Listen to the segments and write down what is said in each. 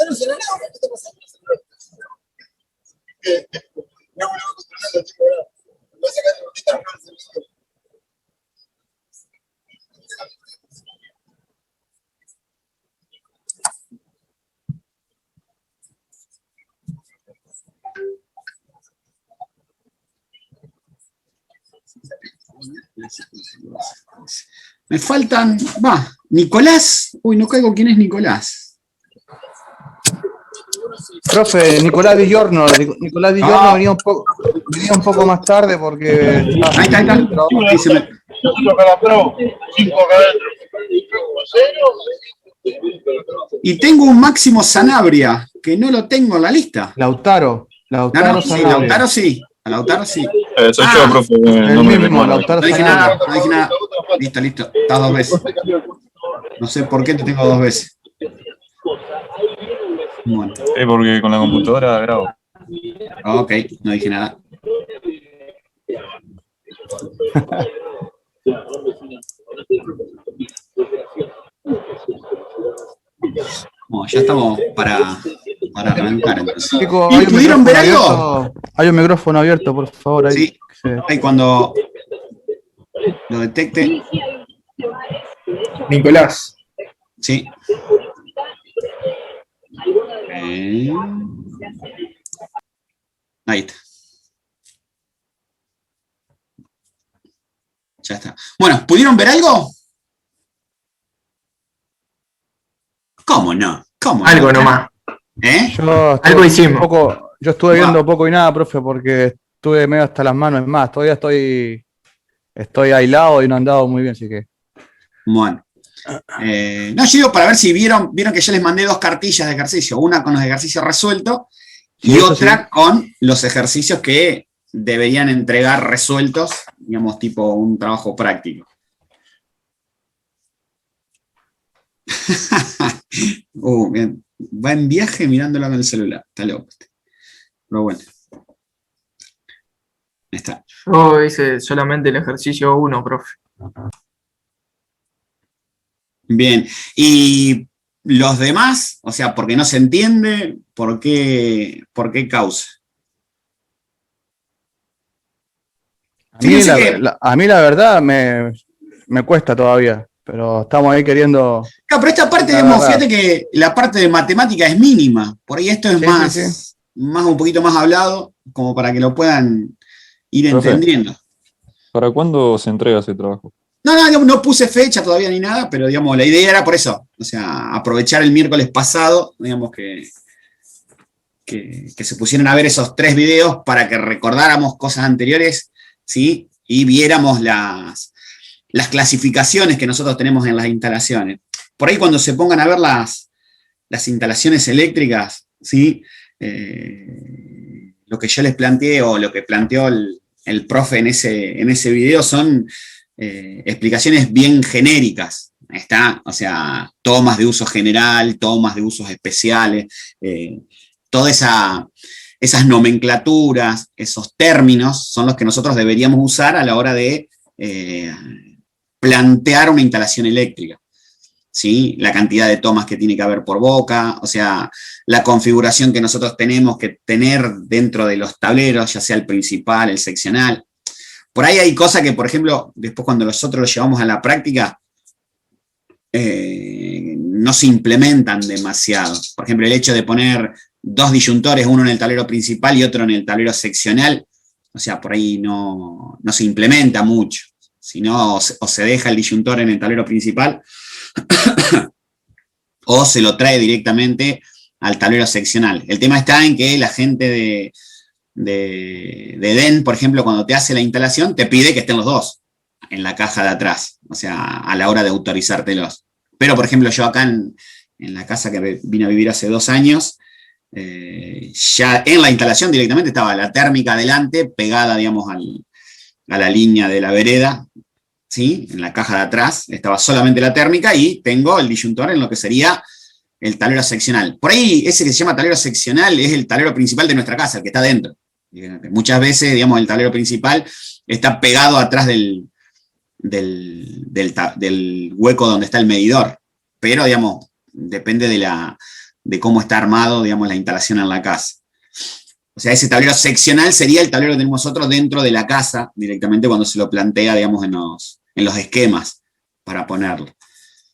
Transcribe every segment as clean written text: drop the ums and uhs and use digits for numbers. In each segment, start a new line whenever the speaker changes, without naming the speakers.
no se nada, ¿qué está pasando? No, no, controlando, chico, ¿verdad? Voy a sacar la notita, no, el celular.
Me faltan, Nicolás. Uy, no caigo quién es Nicolás.
Profe, Nicolás Di Giorno. Nicolás Di Giorno venía un poco más tarde porque...
Ahí está. Ahí se me... Y tengo un Máximo Sanabria, que no lo tengo en la lista.
Lautaro
No, sí,
Sanabria.
Lautaro sí.
Soy yo, profe.
El mismo, Lautaro
No dije
Sanabria.
nada. Listo. Estás 2 veces. No sé por qué te tengo 2 veces. Bueno.
Porque con la computadora grabo.
Ok, no dije nada. Bueno, ya estamos para arrancar entonces.
Chicos,
¿Y pudieron ver algo?
Hay un micrófono abierto, por favor. Ahí.
Sí, ahí cuando lo detecte.
Nicolás.
Sí. Ahí está. Ya está. Bueno, ¿pudieron ver algo? ¿Cómo no?
Algo nomás.
Algo
hicimos.
Yo estuve viendo poco y nada, profe, porque estuve medio hasta las manos. Es más, todavía estoy aislado y no he andado muy bien, así que...
Bueno. No, yo digo para ver si vieron que yo les mandé 2 cartillas de ejercicio, una con los ejercicios resueltos y otra con los ejercicios que deberían entregar resueltos, digamos, tipo un trabajo práctico. Bien. Va en viaje mirándolo con el celular, está loco. Pero bueno. Ahí está.
Yo hice solamente el ejercicio 1, profe.
Bien, y los demás, o sea, porque no se entiende, ¿por qué causa?
A mí la verdad me cuesta todavía, pero estamos ahí queriendo...
Claro, pero esta parte, fíjate que la parte de matemática es mínima, por ahí esto es más un poquito más hablado, como para que lo puedan ir entendiendo.
¿Para cuándo se entrega ese trabajo?
No puse fecha todavía ni nada, pero digamos, la idea era por eso, o sea, aprovechar el miércoles pasado, digamos que se pusieran a ver esos 3 videos para que recordáramos cosas anteriores, ¿sí? Y viéramos las clasificaciones que nosotros tenemos en las instalaciones. Por ahí cuando se pongan a ver las instalaciones eléctricas, ¿sí? Lo que yo les planteé o lo que planteó el profe en ese video son explicaciones bien genéricas, ¿está? O sea, tomas de uso general, tomas de usos especiales, todas esas nomenclaturas, esos términos son los que nosotros deberíamos usar a la hora de plantear una instalación eléctrica. ¿Sí? La cantidad de tomas que tiene que haber por boca, o sea, la configuración que nosotros tenemos que tener dentro de los tableros, ya sea el principal, el seccional. Por ahí hay cosas que, por ejemplo, después cuando nosotros lo llevamos a la práctica, no se implementan demasiado. Por ejemplo, el hecho de poner 2 disyuntores, uno en el tablero principal y otro en el tablero seccional, o sea, por ahí no se implementa mucho. Si no, o se deja el disyuntor en el tablero principal, o se lo trae directamente al tablero seccional. El tema está en que la gente de DEN, por ejemplo, cuando te hace la instalación, te pide que estén los 2 en la caja de atrás, o sea, a la hora de autorizártelos. Pero, por ejemplo, yo acá en la casa que vine a vivir hace 2 años, ya en la instalación directamente estaba la térmica adelante, pegada, digamos, a la línea de la vereda, ¿sí? En la caja de atrás estaba solamente la térmica y tengo el disyuntor en lo que sería el tablero seccional. Por ahí, ese que se llama tablero seccional es el tablero principal de nuestra casa, el que está dentro. Muchas veces, digamos, el tablero principal está pegado atrás del hueco donde está el medidor, pero, digamos, depende de de cómo está armado, digamos, la instalación en la casa. O sea, ese tablero seccional sería el tablero que tenemos nosotros dentro de la casa, directamente cuando se lo plantea, digamos, en los esquemas para ponerlo.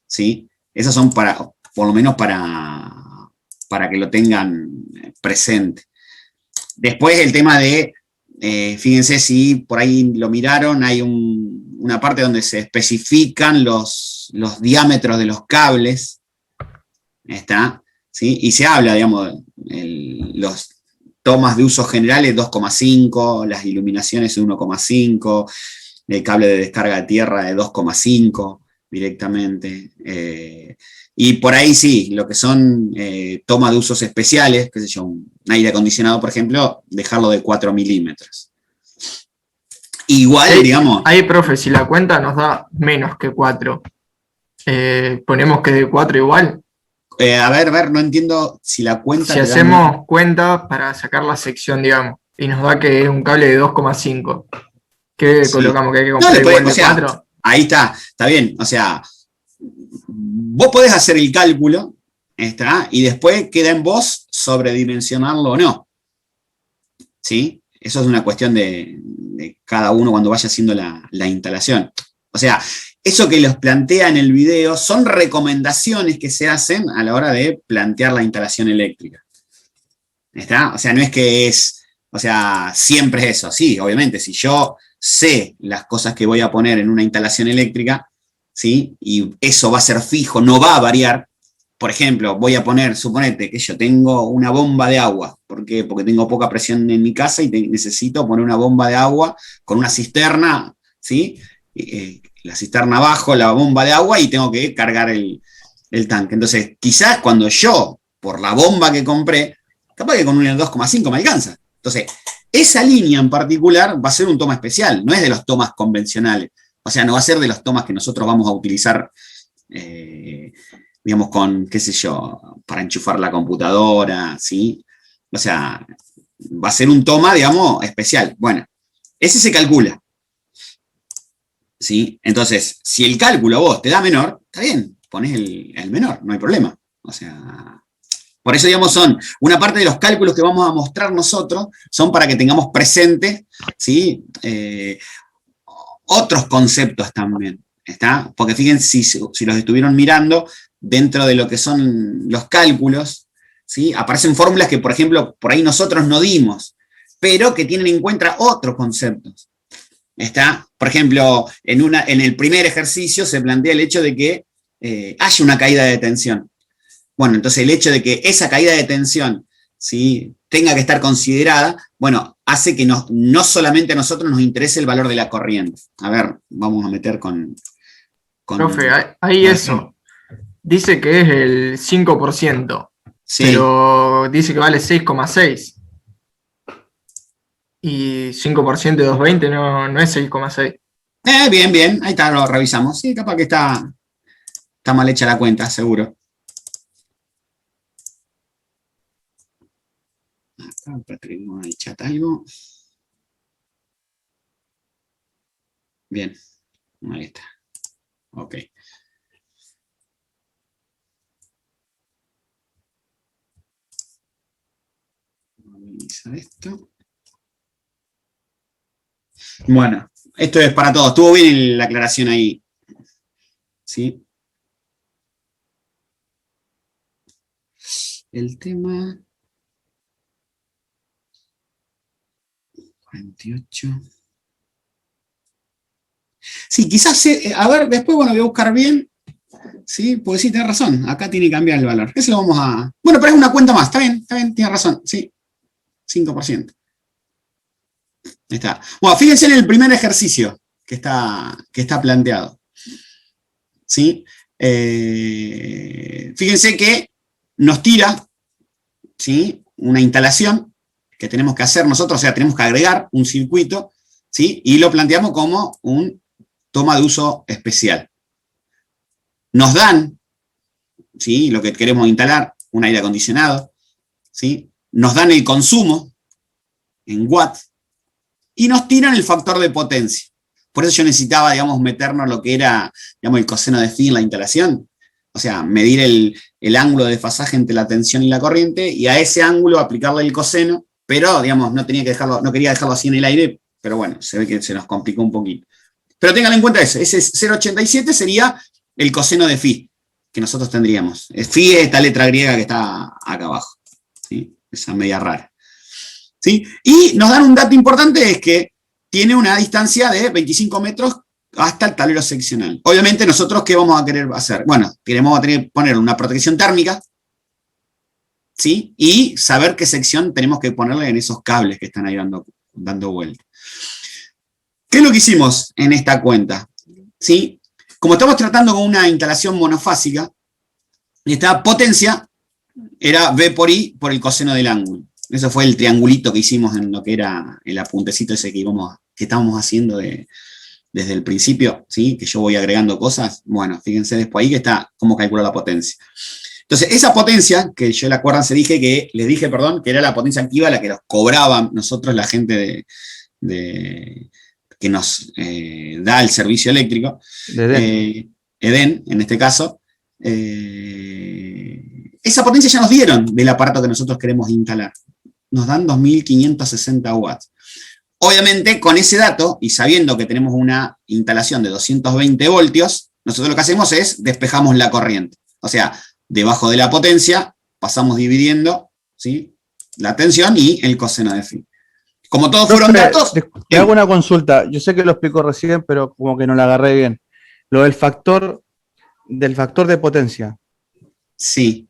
¿Sí? Esas son por lo menos para que lo tengan presente. Después el tema de, fíjense si por ahí lo miraron, hay una parte donde se especifican los diámetros de los cables, ¿está? ¿Sí? Y se habla, digamos, los tomas de uso generales 2,5, las iluminaciones 1,5, el cable de descarga de tierra de 2,5 directamente. Y por ahí sí, lo que son tomas de usos especiales, qué sé yo, un aire acondicionado, por ejemplo, dejarlo de 4 milímetros. Igual, digamos...
Ahí, profe, si la cuenta nos da menos que 4, ponemos que de 4 igual.
A ver, no entiendo si la cuenta...
Si hacemos cuenta para sacar la sección, digamos, y nos da que es un cable de 2,5, ¿qué colocamos? ¿Que hay que comprar igual de 4?
Ahí está bien, o sea, vos podés hacer el cálculo, ¿está? Y después queda en vos sobredimensionarlo o no. ¿Sí? Eso es una cuestión de cada uno cuando vaya haciendo la instalación. O sea, eso que los plantea en el video son recomendaciones que se hacen a la hora de plantear la instalación eléctrica. ¿Está? O sea, no es que o sea, siempre es eso. Sí, obviamente, si yo sé las cosas que voy a poner en una instalación eléctrica, ¿sí? Y eso va a ser fijo, no va a variar. Por ejemplo, voy a poner, suponete que yo tengo una bomba de agua. ¿Por qué? Porque tengo poca presión en mi casa y necesito poner una bomba de agua con una cisterna, ¿sí? La cisterna abajo, la bomba de agua y tengo que cargar el tanque. Entonces, quizás cuando yo, por la bomba que compré, capaz que con un 2,5 me alcanza. Entonces, esa línea en particular va a ser un toma especial, no es de los tomas convencionales. O sea, no va a ser de los tomas que nosotros vamos a utilizar, digamos, con, qué sé yo, para enchufar la computadora, ¿sí? O sea, va a ser un toma, digamos, especial. Bueno, ese se calcula. ¿Sí? Entonces, si el cálculo a vos te da menor, está bien, ponés el menor, no hay problema. O sea, por eso, digamos, son una parte de los cálculos que vamos a mostrar nosotros, son para que tengamos presentes, ¿sí? Otros conceptos también, ¿está? Porque fíjense, si los estuvieron mirando, dentro de lo que son los cálculos, ¿sí? Aparecen fórmulas que, por ejemplo, por ahí nosotros no dimos, pero que tienen en cuenta otros conceptos. ¿Está? Por ejemplo, en el primer ejercicio se plantea el hecho de que haya una caída de tensión. Bueno, entonces el hecho de que esa caída de tensión, ¿sí?, tenga que estar considerada, bueno, hace que no solamente a nosotros nos interese el valor de la corriente. A ver, vamos a meter con
Profe, ahí eso. Dice que es el 5%,
sí.
Pero dice que vale 6,6. Y 5% de 220 no es 6,6.
Bien, ahí está, lo revisamos. Sí, capaz que está mal hecha la cuenta, seguro. Acá tenemos en el chat algo. Bien, ahí está. Ok. Vamos a revisar esto. Bueno, esto es para todos. Estuvo bien la aclaración ahí. ¿Sí? El tema 48. Sí, quizás, a ver, después, bueno, voy a buscar bien. Sí, pues sí, tenés razón. Acá tiene que cambiar el valor. Ese lo vamos a... Bueno, pero es una cuenta más. Está bien, tiene razón. Sí, 5%. Ahí está. Bueno, fíjense en el primer ejercicio que está planteado. ¿Sí? Fíjense que nos tira, ¿sí?, una instalación que tenemos que hacer nosotros, o sea, tenemos que agregar un circuito, ¿sí?, y lo planteamos como un toma de uso especial. Nos dan, ¿sí?, lo que queremos instalar, un aire acondicionado, ¿sí?, nos dan el consumo en watts, y nos tiran el factor de potencia. Por eso yo necesitaba, digamos, meternos lo que era, digamos, el coseno de phi en la instalación. o sea, medir el ángulo de desfasaje entre la tensión y la corriente, y a ese ángulo aplicarle el coseno, pero, digamos, no quería dejarlo así en el aire, pero bueno, se ve que se nos complicó un poquito. Pero tengan en cuenta eso, ese 0,87 sería el coseno de phi que nosotros tendríamos. Phi es esta letra griega que está acá abajo, ¿sí? Esa media rara. ¿Sí? Y nos dan un dato importante, es que tiene una distancia de 25 metros hasta el tablero seccional. Obviamente nosotros, ¿qué vamos a querer hacer? Bueno, queremos poner una protección térmica, ¿sí? Y saber qué sección tenemos que ponerle en esos cables que están ahí dando vuelta. ¿Qué es lo que hicimos en esta cuenta? ¿Sí? Como estamos tratando con una instalación monofásica, esta potencia era V por I por el coseno del ángulo. Eso fue el triangulito que hicimos en lo que era el apuntecito ese que estábamos haciendo desde el principio, ¿sí? Que yo voy agregando cosas. Bueno, fíjense después ahí que está cómo calcular la potencia. Entonces, esa potencia, que yo les dije que era la potencia activa, la que nos cobraban nosotros, la gente que nos da el servicio eléctrico, EDEN, en este caso, esa potencia ya nos dieron del aparato que nosotros queremos instalar. Nos dan 2.560 watts. Obviamente, con ese dato, y sabiendo que tenemos una instalación de 220 voltios, nosotros lo que hacemos es despejamos la corriente. O sea, debajo de la potencia, pasamos dividiendo, ¿sí?, la tensión y el coseno de phi. Como todos fueron datos...
Te hago una consulta. Yo sé que lo explicó recién, pero como que no la agarré bien. Lo del factor de potencia.
Sí.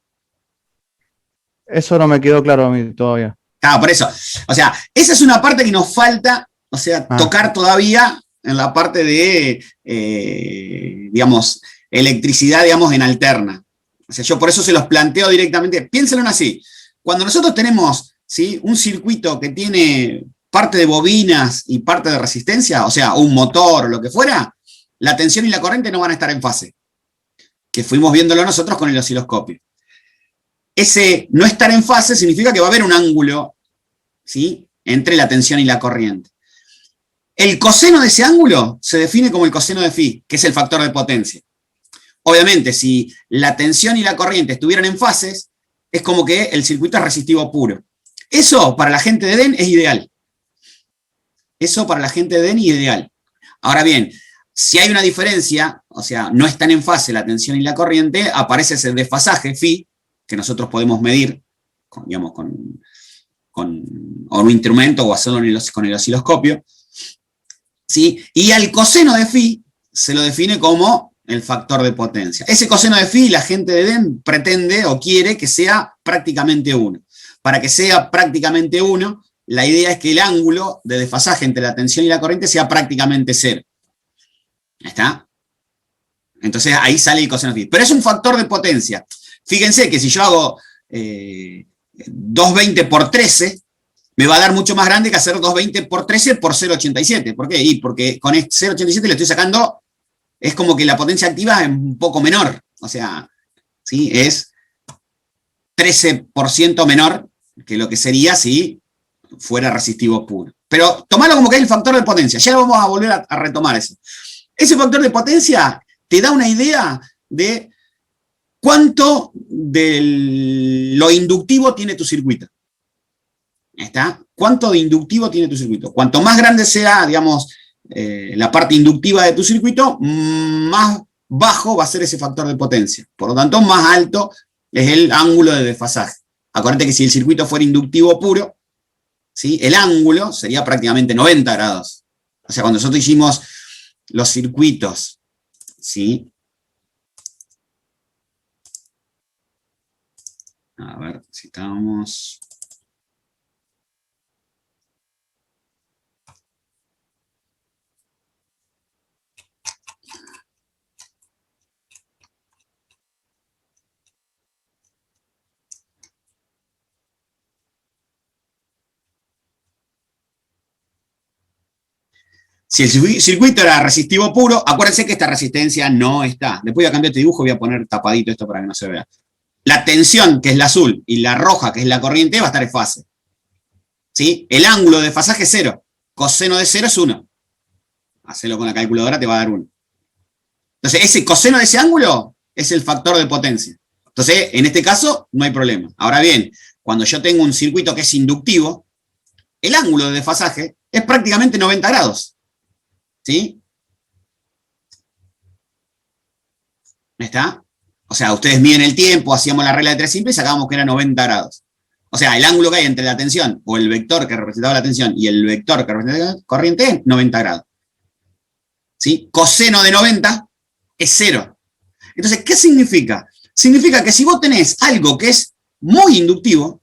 Eso no me quedó claro a mí todavía.
Ah, por eso. O sea, esa es una parte que nos falta, o sea, tocar todavía en la parte de, digamos, electricidad, digamos, en alterna. O sea, yo por eso se los planteo directamente. Piénsenlo así. Cuando nosotros tenemos, ¿sí?, un circuito que tiene parte de bobinas y parte de resistencia, o sea, un motor o lo que fuera, la tensión y la corriente no van a estar en fase. Que fuimos viéndolo nosotros con el osciloscopio. Ese no estar en fase significa que va a haber un ángulo, ¿sí?, entre la tensión y la corriente. El coseno de ese ángulo se define como el coseno de phi, que es el factor de potencia. Obviamente, si la tensión y la corriente estuvieran en fases, es como que el circuito es resistivo puro. Eso para la gente de EDEN es ideal. Eso para la gente de EDEN es ideal. Ahora bien, si hay una diferencia, o sea, no están en fase la tensión y la corriente, aparece ese desfasaje phi, que nosotros podemos medir, digamos, con un instrumento o hacerlo con el osciloscopio, ¿sí? Y al coseno de phi se lo define como el factor de potencia. Ese coseno de phi la gente de EDEN pretende o quiere que sea prácticamente 1. Para que sea prácticamente 1, la idea es que el ángulo de desfasaje entre la tensión y la corriente sea prácticamente 0. ¿Está? Entonces ahí sale el coseno de phi. Pero es un factor de potencia. Fíjense que si yo hago 220 por 13, me va a dar mucho más grande que hacer 220 por 13 por 0,87. ¿Por qué? Porque con 0,87 le estoy sacando, es como que la potencia activa es un poco menor. O sea, ¿sí?, es 13% menor que lo que sería si fuera resistivo puro. Pero tomalo como que es el factor de potencia. Ya vamos a volver a retomar eso. Ese factor de potencia te da una idea de cuánto de lo inductivo tiene tu circuito. ¿Está? ¿Cuánto de inductivo tiene tu circuito? Cuanto más grande sea, digamos, la parte inductiva de tu circuito, más bajo va a ser ese factor de potencia. Por lo tanto, más alto es el ángulo de desfasaje. Acuérdate que si el circuito fuera inductivo puro, ¿sí?, el ángulo sería prácticamente 90 grados. O sea, cuando nosotros hicimos los circuitos, ¿sí? A ver si estamos... Si el circuito era resistivo puro, acuérdense que esta resistencia no está. Después voy a cambiar este dibujo, voy a poner tapadito esto para que no se vea. La tensión, que es la azul, y la roja, que es la corriente, va a estar en fase. ¿Sí? El ángulo de desfasaje es 0. Coseno de 0 es 1. Hacelo con la calculadora, te va a dar 1. Entonces, ese coseno de ese ángulo es el factor de potencia. Entonces, en este caso, no hay problema. Ahora bien, cuando yo tengo un circuito que es inductivo, el ángulo de desfasaje es prácticamente 90 grados. ¿Sí? ¿Está? O sea, ustedes miden el tiempo, hacíamos la regla de 3 simple y sacábamos que era 90 grados. O sea, el ángulo que hay entre la tensión o el vector que representaba la tensión y el vector que representaba la corriente es 90 grados. ¿Sí? Coseno de 90 es 0. Entonces, ¿qué significa? Significa que si vos tenés algo que es muy inductivo,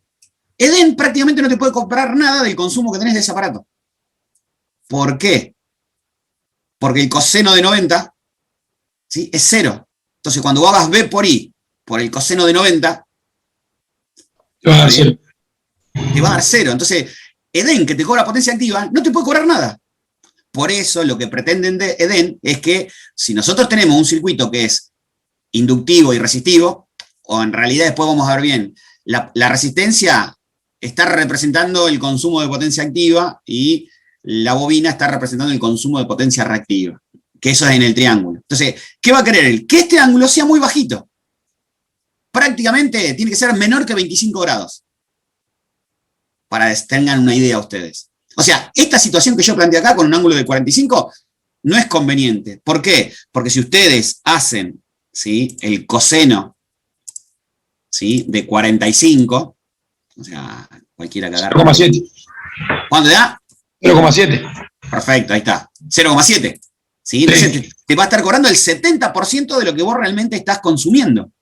Eden prácticamente no te puede comprar nada del consumo que tenés de ese aparato. ¿Por qué? Porque el coseno de 90, ¿sí?, es 0. Entonces, cuando vos hagas B por I por el coseno de 90,
Te va a dar 0.
te va a dar 0. Entonces, Eden, que te cobra potencia activa, no te puede cobrar nada. Por eso, lo que pretenden de Eden es que si nosotros tenemos un circuito que es inductivo y resistivo, o en realidad después vamos a ver bien, la resistencia está representando el consumo de potencia activa y la bobina está representando el consumo de potencia reactiva, que eso es en el triángulo. Entonces, ¿qué va a querer él? Que este ángulo sea muy bajito. Prácticamente tiene que ser menor que 25 grados. Para que tengan una idea ustedes. O sea, esta situación que yo planteé acá con un ángulo de 45 no es conveniente. ¿Por qué? Porque si ustedes hacen, ¿sí?, el coseno, ¿sí?, de 45, o sea, cualquiera que agarre.
0,7.
¿Cuánto te da?
0,7.
Perfecto, ahí está. 0,7. ¿Sí? Entonces te va a estar cobrando el 70% de lo que vos realmente estás consumiendo.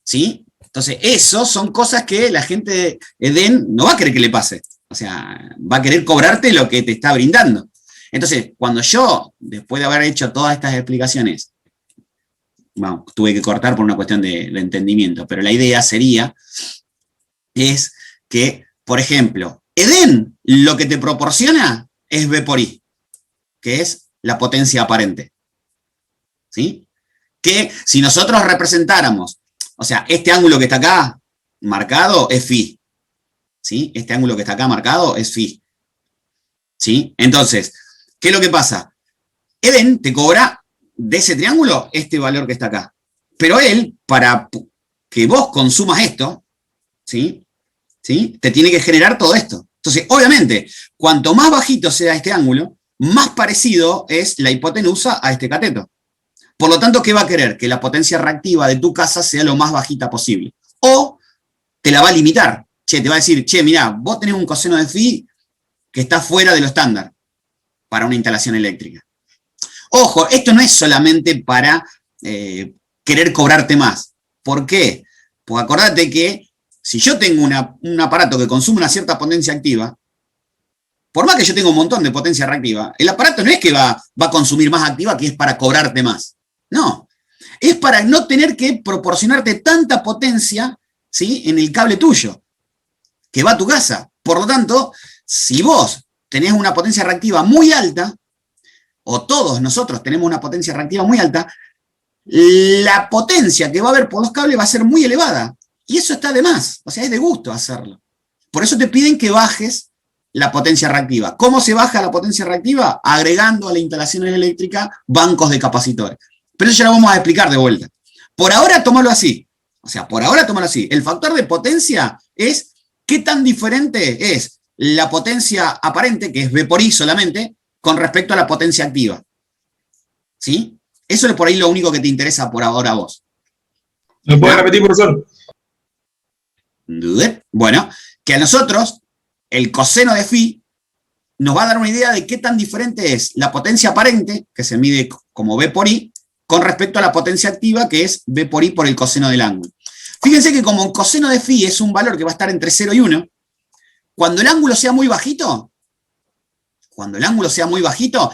¿Sí? Entonces, eso son cosas que la gente de Eden no va a querer que le pase. O sea, va a querer cobrarte lo que te está brindando. Entonces, cuando yo, después de haber hecho todas estas explicaciones, bueno, tuve que cortar por una cuestión de entendimiento, pero la idea sería, es que, por ejemplo, Eden lo que te proporciona es B por I, que es la potencia aparente. ¿Sí? Que si nosotros representáramos, o sea, este ángulo que está acá marcado es Φ. ¿Sí? Este ángulo que está acá marcado es Φ. ¿Sí? Entonces, ¿qué es lo que pasa? Eden te cobra de ese triángulo este valor que está acá. Pero él, para que vos consumas esto, ¿sí?, ¿sí?, te tiene que generar todo esto. Entonces, obviamente, cuanto más bajito sea este ángulo, más parecido es la hipotenusa a este cateto. Por lo tanto, ¿qué va a querer? Que la potencia reactiva de tu casa sea lo más bajita posible. O te la va a limitar. Te va a decir, mirá, vos tenés un coseno de Φ que está fuera de lo estándar para una instalación eléctrica. Ojo, esto no es solamente para querer cobrarte más. ¿Por qué? Porque acordate que si yo tengo un aparato que consume una cierta potencia activa, por más que yo tenga un montón de potencia reactiva, el aparato no es que va a consumir más activa, que es para cobrarte más. No, es para no tener que proporcionarte tanta potencia, ¿sí?, en el cable tuyo, que va a tu casa. Por lo tanto, si vos tenés una potencia reactiva muy alta, o todos nosotros tenemos una potencia reactiva muy alta, la potencia que va a haber por los cables va a ser muy elevada. Y eso está de más, o sea, es de gusto hacerlo. Por eso te piden que bajes la potencia reactiva. ¿Cómo se baja la potencia reactiva? Agregando a la instalación eléctrica bancos de capacitores. Pero eso ya lo vamos a explicar de vuelta. Por ahora, tómalo así. O sea, por ahora, tómalo así. El factor de potencia es qué tan diferente es la potencia aparente, que es B por I solamente, con respecto a la potencia activa. ¿Sí? Eso es por ahí lo único que te interesa por ahora a vos.
¿Lo puedes repetir, profesor?
Bueno, que a nosotros el coseno de Φ nos va a dar una idea de qué tan diferente es la potencia aparente, que se mide como B por I, con respecto a la potencia activa, que es B por I por el coseno del ángulo. Fíjense que como el coseno de Φ es un valor que va a estar entre 0 y 1, cuando el ángulo sea muy bajito,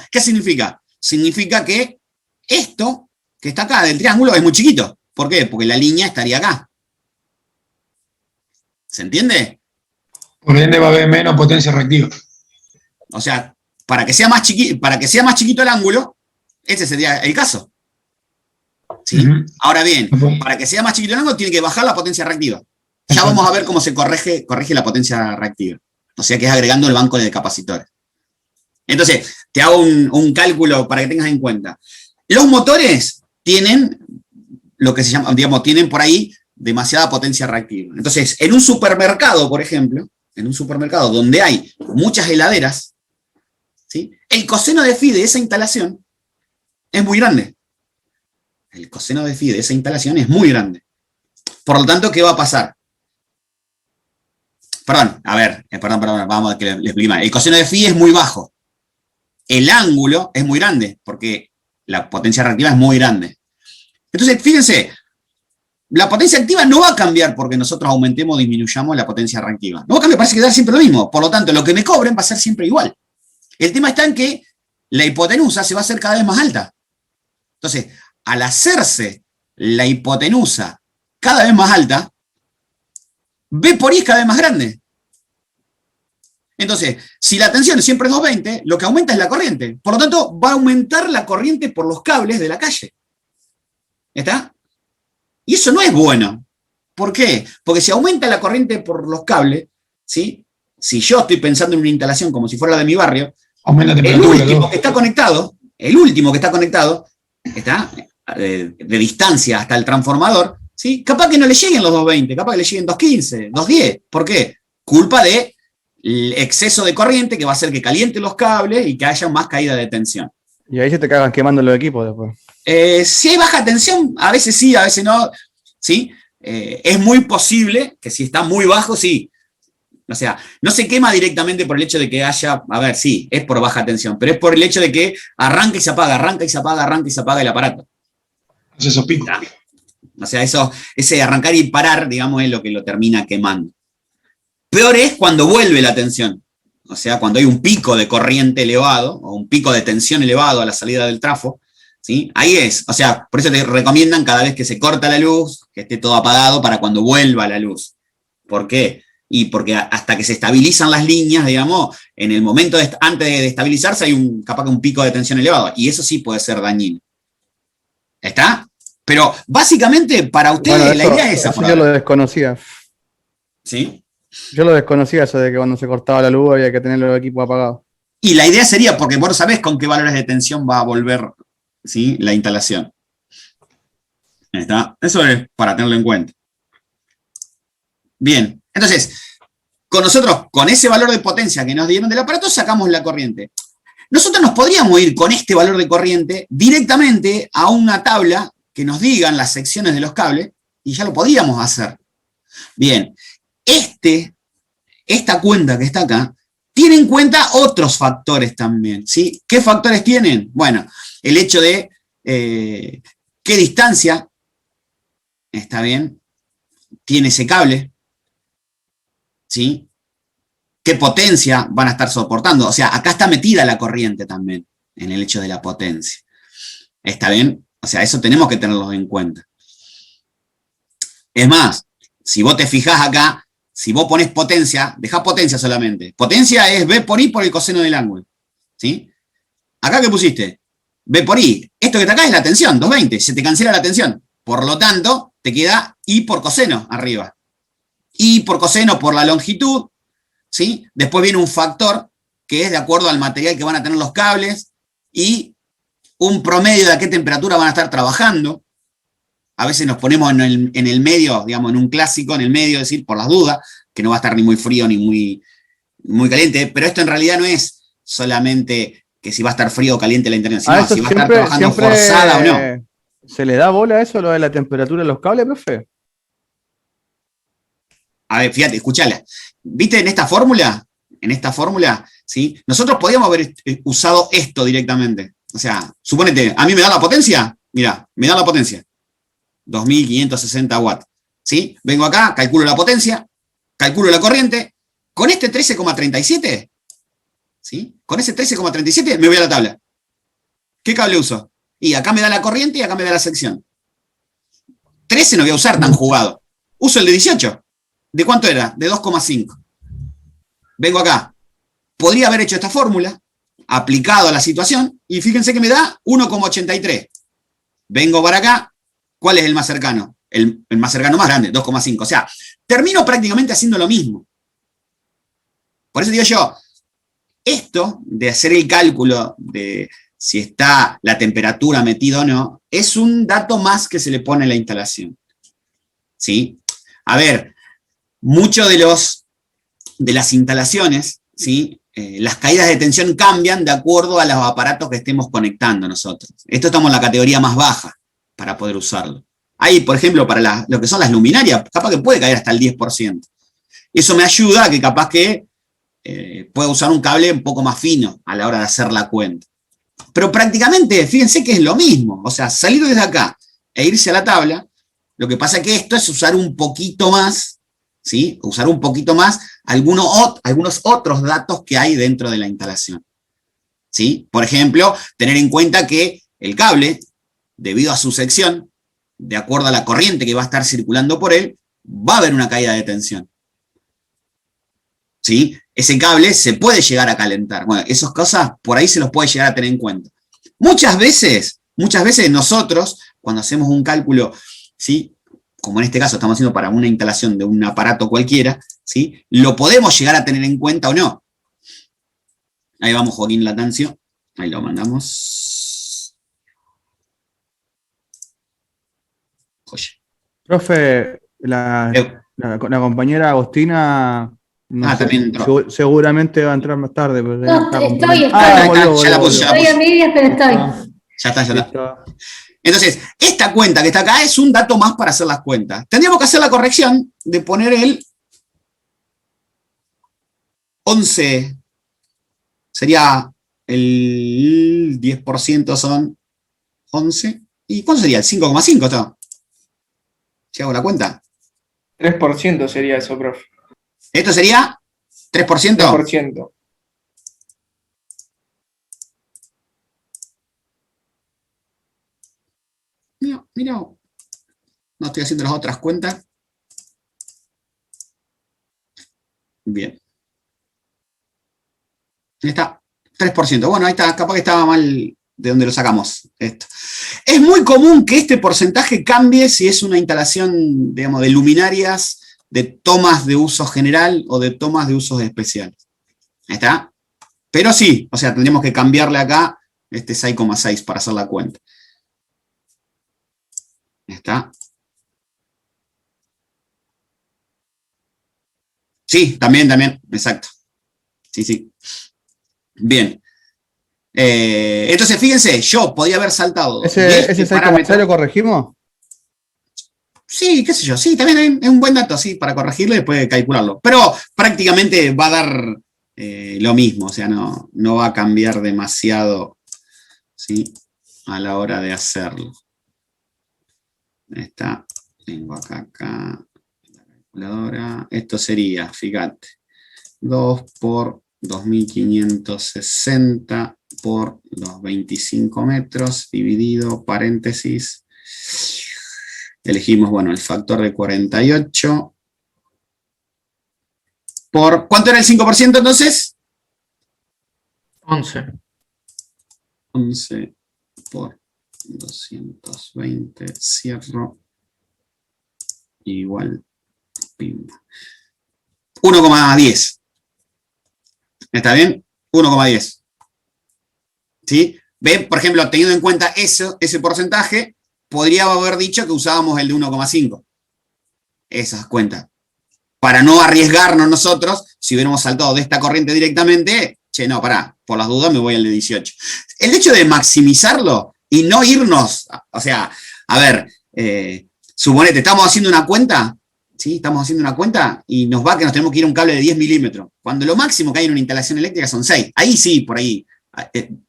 ¿qué significa? Significa que esto que está acá del triángulo es muy chiquito. ¿Por qué? Porque la línea estaría acá. ¿Se entiende?
Por ende va a haber menos potencia reactiva.
O sea, para que sea más chiquito el ángulo, ese sería el caso. ¿Sí? Ahora bien, para que sea más chiquito el ángulo, tiene que bajar la potencia reactiva. Ya vamos a ver cómo se corrige la potencia reactiva. O sea, que es agregando el banco de capacitores. Entonces, te hago un cálculo para que tengas en cuenta. Los motores tienen lo que se llama, digamos, tienen por ahí demasiada potencia reactiva. Entonces, en un supermercado, por ejemplo, en un supermercado donde hay muchas heladeras, ¿sí? El coseno de phi de esa instalación es muy grande. El coseno de phi de esa instalación es muy grande. Por lo tanto, ¿qué va a pasar? Perdón, vamos a que le explique mal. El coseno de phi es muy bajo. El ángulo es muy grande, porque la potencia reactiva es muy grande. Entonces, fíjense, la potencia activa no va a cambiar porque nosotros aumentemos o disminuyamos la potencia reactiva. No va a cambiar, parece que da siempre lo mismo. Por lo tanto, lo que me cobren va a ser siempre igual. El tema está en que la hipotenusa se va a hacer cada vez más alta. Entonces, al hacerse la hipotenusa cada vez más alta, B por I es cada vez más grande. Entonces, si la tensión siempre es 220, lo que aumenta es la corriente. Por lo tanto, va a aumentar la corriente por los cables de la calle. ¿Está? Y eso no es bueno. ¿Por qué? Porque si aumenta la corriente por los cables, ¿sí? Si yo estoy pensando en una instalación como si fuera la de mi barrio,
Aumenta la
el
temperatura.
último que está conectado, está de distancia hasta el transformador, ¿sí? Capaz que no le lleguen los 220, capaz que le lleguen 215, 210. ¿Por qué? Culpa de el exceso de corriente que va a hacer que caliente los cables y que haya más caída de tensión.
Y ahí se te cagan quemando los equipos después.
Si hay baja tensión, a veces sí, a veces no, ¿sí? Es muy posible que si está muy bajo, sí. O sea, no se quema directamente por el hecho de que haya, a ver, sí, es por baja tensión, pero es por el hecho de que arranca y se apaga, arranca y se apaga, arranca y se apaga el aparato.
Hace esos picos.
O sea, ese arrancar y parar, digamos, es lo que lo termina quemando. Peor es cuando vuelve la tensión. O sea, cuando hay un pico de corriente elevado o un pico de tensión elevado a la salida del trafo, ¿sí? Ahí es. O sea, por eso te recomiendan cada vez que se corta la luz, que esté todo apagado para cuando vuelva la luz. ¿Por qué? Y porque hasta que se estabilizan las líneas, digamos, en el momento antes de estabilizarse hay capaz que un pico de tensión elevado. Y eso sí puede ser dañino. ¿Está? Pero básicamente para ustedes
Bueno,
la idea es esa.
eso yo lo desconocía.
¿Sí?
Yo lo desconocía, eso de que cuando se cortaba la luz había que tener los equipos apagados.
Y la idea sería, porque vos sabés con qué valores de tensión va a volver, ¿sí? La instalación. ¿Está? Eso es para tenerlo en cuenta. Bien, entonces, con ese valor de potencia que nos dieron del aparato, sacamos la corriente. Nosotros nos podríamos ir con este valor de corriente directamente a una tabla que nos digan las secciones de los cables, y ya lo podíamos hacer. Bien, esta cuenta que está acá, tiene en cuenta otros factores también, ¿sí? ¿Qué factores tienen? Bueno, el hecho de qué distancia, ¿está bien?, tiene ese cable, ¿sí? ¿Qué potencia van a estar soportando? O sea, acá está metida la corriente también, en el hecho de la potencia. ¿Está bien? O sea, eso tenemos que tenerlo en cuenta. Es más, si vos te fijás acá, si vos pones potencia, dejá potencia solamente. Potencia es B por I por el coseno del ángulo. ¿Sí? Acá, ¿qué pusiste? B por I. Esto que está acá es la tensión, 220. Se te cancela la tensión. Por lo tanto, te queda I por coseno arriba. I por coseno por la longitud. ¿Sí? Después viene un factor que es de acuerdo al material que van a tener los cables y un promedio de a qué temperatura van a estar trabajando. A veces nos ponemos en el medio, digamos, en un clásico, en el medio, es decir, por las dudas, que no va a estar ni muy frío ni muy caliente, pero esto en realidad no es solamente que si va a estar frío o caliente la internet, sino si va a estar trabajando forzada o no.
¿Se le da bola a eso, lo de la temperatura de los cables, profe?
A ver, fíjate, escuchala. ¿Viste en esta fórmula? ¿Sí? Nosotros podíamos haber usado esto directamente. O sea, suponete, a mí me da la potencia, mirá, me da la potencia. 2560 watts. ¿Sí? Vengo acá, calculo la potencia, calculo la corriente. Con este 13,37, ¿sí? Con ese 13,37 me voy a la tabla. ¿Qué cable uso? Y acá me da la corriente y acá me da la sección. 13 no voy a usar tan jugado. Uso el de 18. ¿De cuánto era? De 2,5. Vengo acá. Podría haber hecho esta fórmula, aplicado a la situación, y fíjense que me da 1,83. Vengo para acá. ¿Cuál es el más cercano? El más cercano más grande, 2,5. O sea, termino prácticamente haciendo lo mismo. Por eso digo yo, esto de hacer el cálculo de si está la temperatura metida o no, es un dato más que se le pone a la instalación. ¿Sí? A ver, muchos de las instalaciones, ¿sí? Las caídas de tensión cambian de acuerdo a los aparatos que estemos conectando nosotros. Esto estamos en la categoría más baja para poder usarlo. Ahí, por ejemplo, para lo que son las luminarias, capaz que puede caer hasta el 10%. Eso me ayuda a que capaz que pueda usar un cable un poco más fino a la hora de hacer la cuenta. Pero prácticamente, fíjense que es lo mismo. O sea, salir desde acá e irse a la tabla, lo que pasa es que esto es usar un poquito más, ¿sí? Usar un poquito más algunos otros datos que hay dentro de la instalación. ¿Sí? Por ejemplo, tener en cuenta que el cable, debido a su sección, de acuerdo a la corriente que va a estar circulando por él, va a haber una caída de tensión. ¿Sí? Ese cable se puede llegar a calentar. Bueno, esas cosas por ahí se los puede llegar a tener en cuenta. Muchas veces nosotros, cuando hacemos un cálculo, ¿sí? Como en este caso estamos haciendo para una instalación de un aparato cualquiera, ¿sí? Lo podemos llegar a tener en cuenta o no. Ahí vamos, Joaquín Latancio. Ahí lo mandamos. Oye.
Profe, la compañera Agostina
también entró.
seguramente va a entrar más tarde. Pero
No, estoy.
Ya la puse.
Estoy a medias, pero estoy.
Ya está. Entonces, esta cuenta que está acá es un dato más para hacer las cuentas. Tendríamos que hacer la corrección de poner el 11. Sería el 10% son 11. ¿Y cuánto sería? ¿El 5,5 esto? Si hago la cuenta.
3% sería eso, profe.
¿Esto sería 3%?
3%.
Mira, no estoy haciendo las otras cuentas. Bien. Ahí está, 3%. Bueno, ahí está, capaz que estaba mal de donde lo sacamos. Esto. Es muy común que este porcentaje cambie si es una instalación, digamos, de luminarias, de tomas de uso general o de tomas de usos especiales. Ahí está. Pero sí, o sea, tendríamos que cambiarle acá este 6,6 para hacer la cuenta. Ahí está. Sí, también, exacto. Sí. Bien. Entonces, fíjense, yo podía haber saltado.
¿Ese 6,6 lo corregimos?
Sí, qué sé yo, sí, también es un buen dato, sí, para corregirlo y después calcularlo. Pero prácticamente va a dar lo mismo, o sea, no va a cambiar demasiado, ¿sí? A la hora de hacerlo. Ahí está, tengo acá, la calculadora. Esto sería, fíjate, 2 por 2560 por los 25 metros, dividido, paréntesis. Elegimos, bueno, el factor de 48. ¿Por cuánto era el 5% entonces?
11.
11 por 220, cierro. Igual, pimba. 1,10. ¿Está bien? 1,10. ¿Sí? ¿Ven? Por ejemplo, teniendo en cuenta ese porcentaje, podría haber dicho que usábamos el de 1,5. Esas cuentas. Para no arriesgarnos nosotros, si hubiéramos saltado de esta corriente directamente, che, no, pará, por las dudas me voy al de 18. El hecho de maximizarlo y no irnos, o sea, a ver, suponete, estamos haciendo una cuenta, ¿sí? Estamos haciendo una cuenta y nos va que nos tenemos que ir a un cable de 10 milímetros, cuando lo máximo que hay en una instalación eléctrica son 6. Ahí sí, por ahí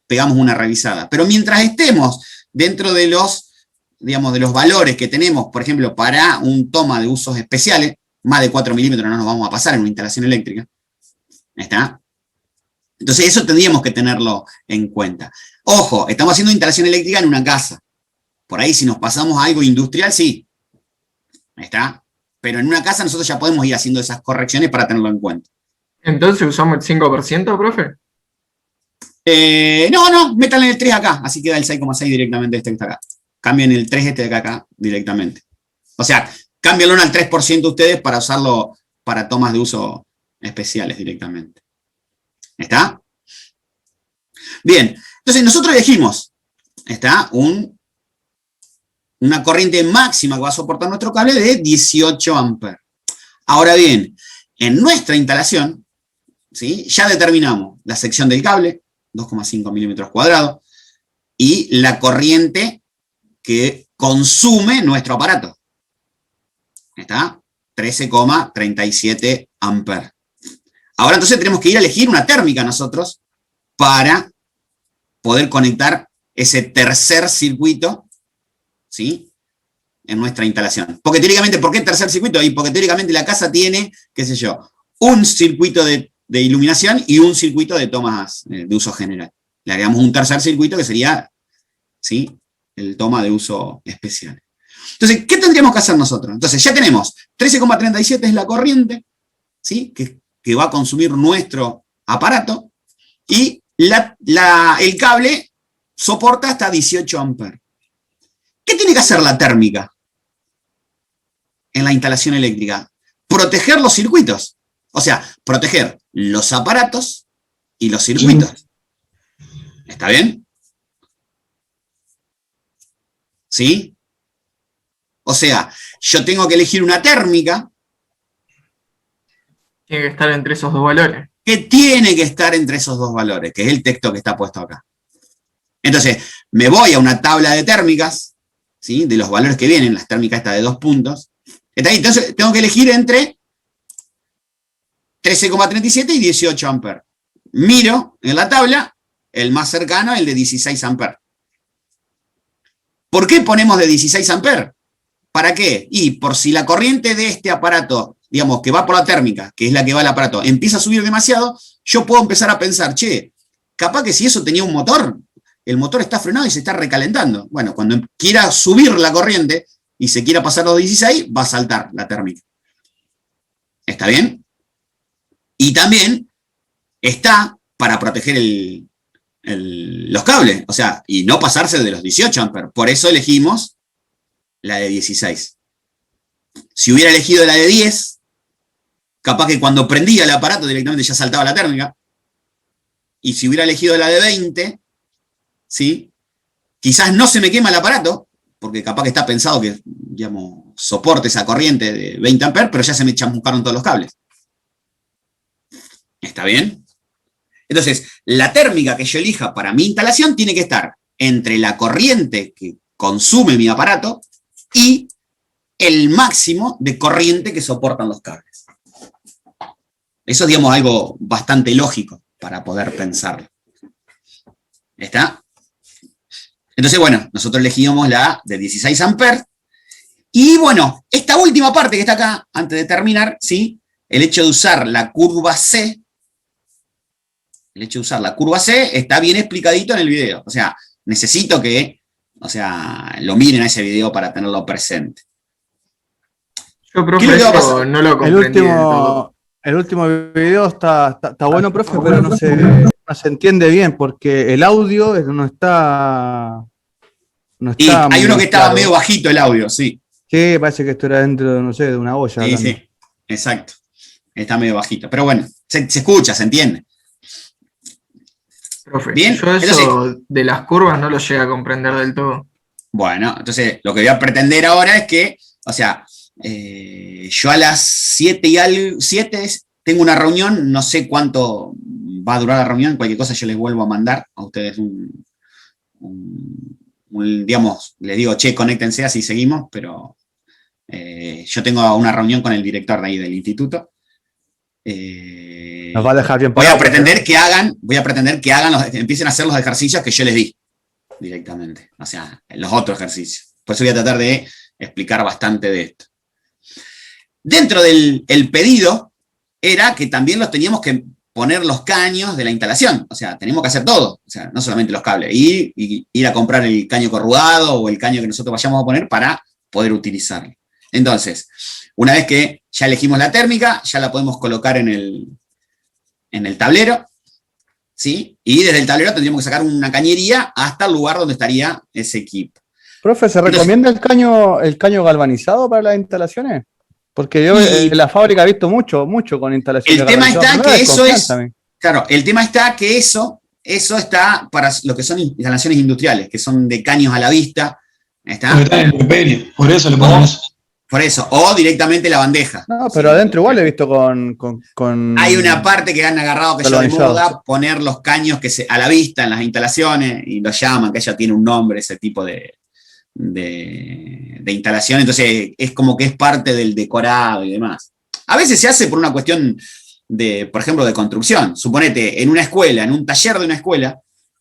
pegamos una revisada. Pero mientras estemos dentro de los, digamos, de los valores que tenemos, por ejemplo, para un toma de usos especiales, más de 4 milímetros no nos vamos a pasar en una instalación eléctrica. ¿Está? Entonces eso tendríamos que tenerlo en cuenta. Ojo, estamos haciendo instalación eléctrica en una casa. Por ahí si nos pasamos a algo industrial, sí. ¿Está? Pero en una casa nosotros ya podemos ir haciendo esas correcciones para tenerlo en cuenta.
¿Entonces usamos el 5%, profe?
No, métanle el 3 acá, así queda el 6,6 directamente este que está acá. Cambien el 3 este de acá directamente. O sea, cámbienlo al 3% ustedes para usarlo para tomas de uso especiales directamente. ¿Está? Bien, Entonces nosotros elegimos, está una corriente máxima que va a soportar nuestro cable de 18 amperes. Ahora bien, en nuestra instalación, ¿sí?, ya determinamos la sección del cable, 2,5 milímetros cuadrados, y la corriente que consume nuestro aparato. ¿Está? 13,37 amperes. Ahora entonces tenemos que ir a elegir una térmica nosotros para poder conectar ese tercer circuito, ¿sí?, en nuestra instalación. Porque teóricamente, ¿por qué tercer circuito? Y porque teóricamente la casa tiene, qué sé yo, un circuito de iluminación y un circuito de tomas de uso general. Le agregamos un tercer circuito que sería, ¿sí?, el toma de uso especial. Entonces, ¿qué tendríamos que hacer nosotros? Entonces, ya tenemos 13,37 es la corriente, ¿sí?, que va a consumir nuestro aparato, y el cable soporta hasta 18 amperes. ¿Qué tiene que hacer la térmica en la instalación eléctrica? Proteger los circuitos. O sea, proteger los aparatos y los circuitos. ¿Está bien? ¿Sí? O sea, yo tengo que elegir una térmica.
Tiene que estar entre esos dos valores.
Que tiene que estar entre esos dos valores, que es el texto que está puesto acá. Entonces, me voy a una tabla de térmicas, ¿sí?, de los valores que vienen, las térmicas estas de 2 puntos. Está ahí. Entonces, tengo que elegir entre 13,37 y 18 amperes. Miro en la tabla, el más cercano, el de 16 amperes. ¿Por qué ponemos de 16 amperes? ¿Para qué? Y por si la corriente de este aparato, digamos, que va por la térmica, que es la que va al aparato, empieza a subir demasiado, yo puedo empezar a pensar, che, capaz que si eso tenía un motor, el motor está frenado y se está recalentando. Bueno, cuando quiera subir la corriente y se quiera pasar los 16, va a saltar la térmica. ¿Está bien? Y también está para proteger los cables, o sea, y no pasarse de los 18 amperes. Por eso elegimos la de 16. Si hubiera elegido la de 10, capaz que cuando prendía el aparato directamente ya saltaba la térmica. Y si hubiera elegido la de 20, ¿sí?, quizás no se me quema el aparato, porque capaz que está pensado que, digamos, soporte esa corriente de 20 amperes, pero ya se me chamuscaron todos los cables. ¿Está bien? Entonces, la térmica que yo elija para mi instalación tiene que estar entre la corriente que consume mi aparato y el máximo de corriente que soportan los cables. Eso es, digamos, algo bastante lógico para poder pensarlo. ¿Está? Entonces, bueno, nosotros elegimos la de 16 amperes. Y bueno, esta última parte que está acá, antes de terminar, ¿sí?, el hecho de usar la curva C, está bien explicadito en el video. O sea, necesito que, o sea, lo miren a ese video para tenerlo presente.
Yo, profe, eso no lo comprendí del todo.
El último video está bueno, profe, pero no se entiende bien, porque el audio no está
Y hay uno que estaba
claro.
medio bajito el audio, sí.
Sí, parece que esto era dentro, no sé, de una olla.
Sí, sí, exacto. Está medio bajito. Pero bueno, se escucha, se entiende.
Profe,
Bien,
yo eso de las curvas no lo llegué a comprender del todo.
Bueno, entonces lo que voy a pretender ahora es que, o sea, yo a las 7 tengo una reunión, no sé cuánto va a durar la reunión, cualquier cosa yo les vuelvo a mandar a ustedes digamos, les digo, che, conéctense, así seguimos, pero yo tengo una reunión con el director de ahí del instituto.
Nos va a dejar bien
voy a
parado,
pretender que empiecen a hacer los ejercicios que yo les di directamente, o sea, los otros ejercicios. Por eso voy a tratar de explicar bastante de esto. Dentro del pedido era que también los teníamos que poner los caños de la instalación, o sea, tenemos que hacer todo, o sea, no solamente los cables, ir a comprar el caño corrugado o el caño que nosotros vayamos a poner para poder utilizarlo. Entonces, una vez que ya elegimos la térmica, ya la podemos colocar en el tablero, ¿sí? Y desde el tablero tendríamos que sacar una cañería hasta el lugar donde estaría ese equipo.
Profe, ¿se recomienda el caño galvanizado para las instalaciones? Porque yo en la fábrica he visto mucho con instalaciones.
El tema está que eso es, claro, el tema está que eso eso está para lo que son instalaciones industriales, que son de caños a la vista. ¿Está?
Porque está en el imperio, por eso le ponen eso.
Por eso, o directamente la bandeja.
No, pero adentro igual he visto con
Hay una parte que han agarrado que yo de
galvanizado.
moda, poner los caños a la vista en las instalaciones, y lo llaman, que ella tiene un nombre, ese tipo de instalación, entonces es como que es parte del decorado y demás. A veces se hace por una cuestión por ejemplo, de construcción. Suponete, en una escuela, en un taller de una escuela,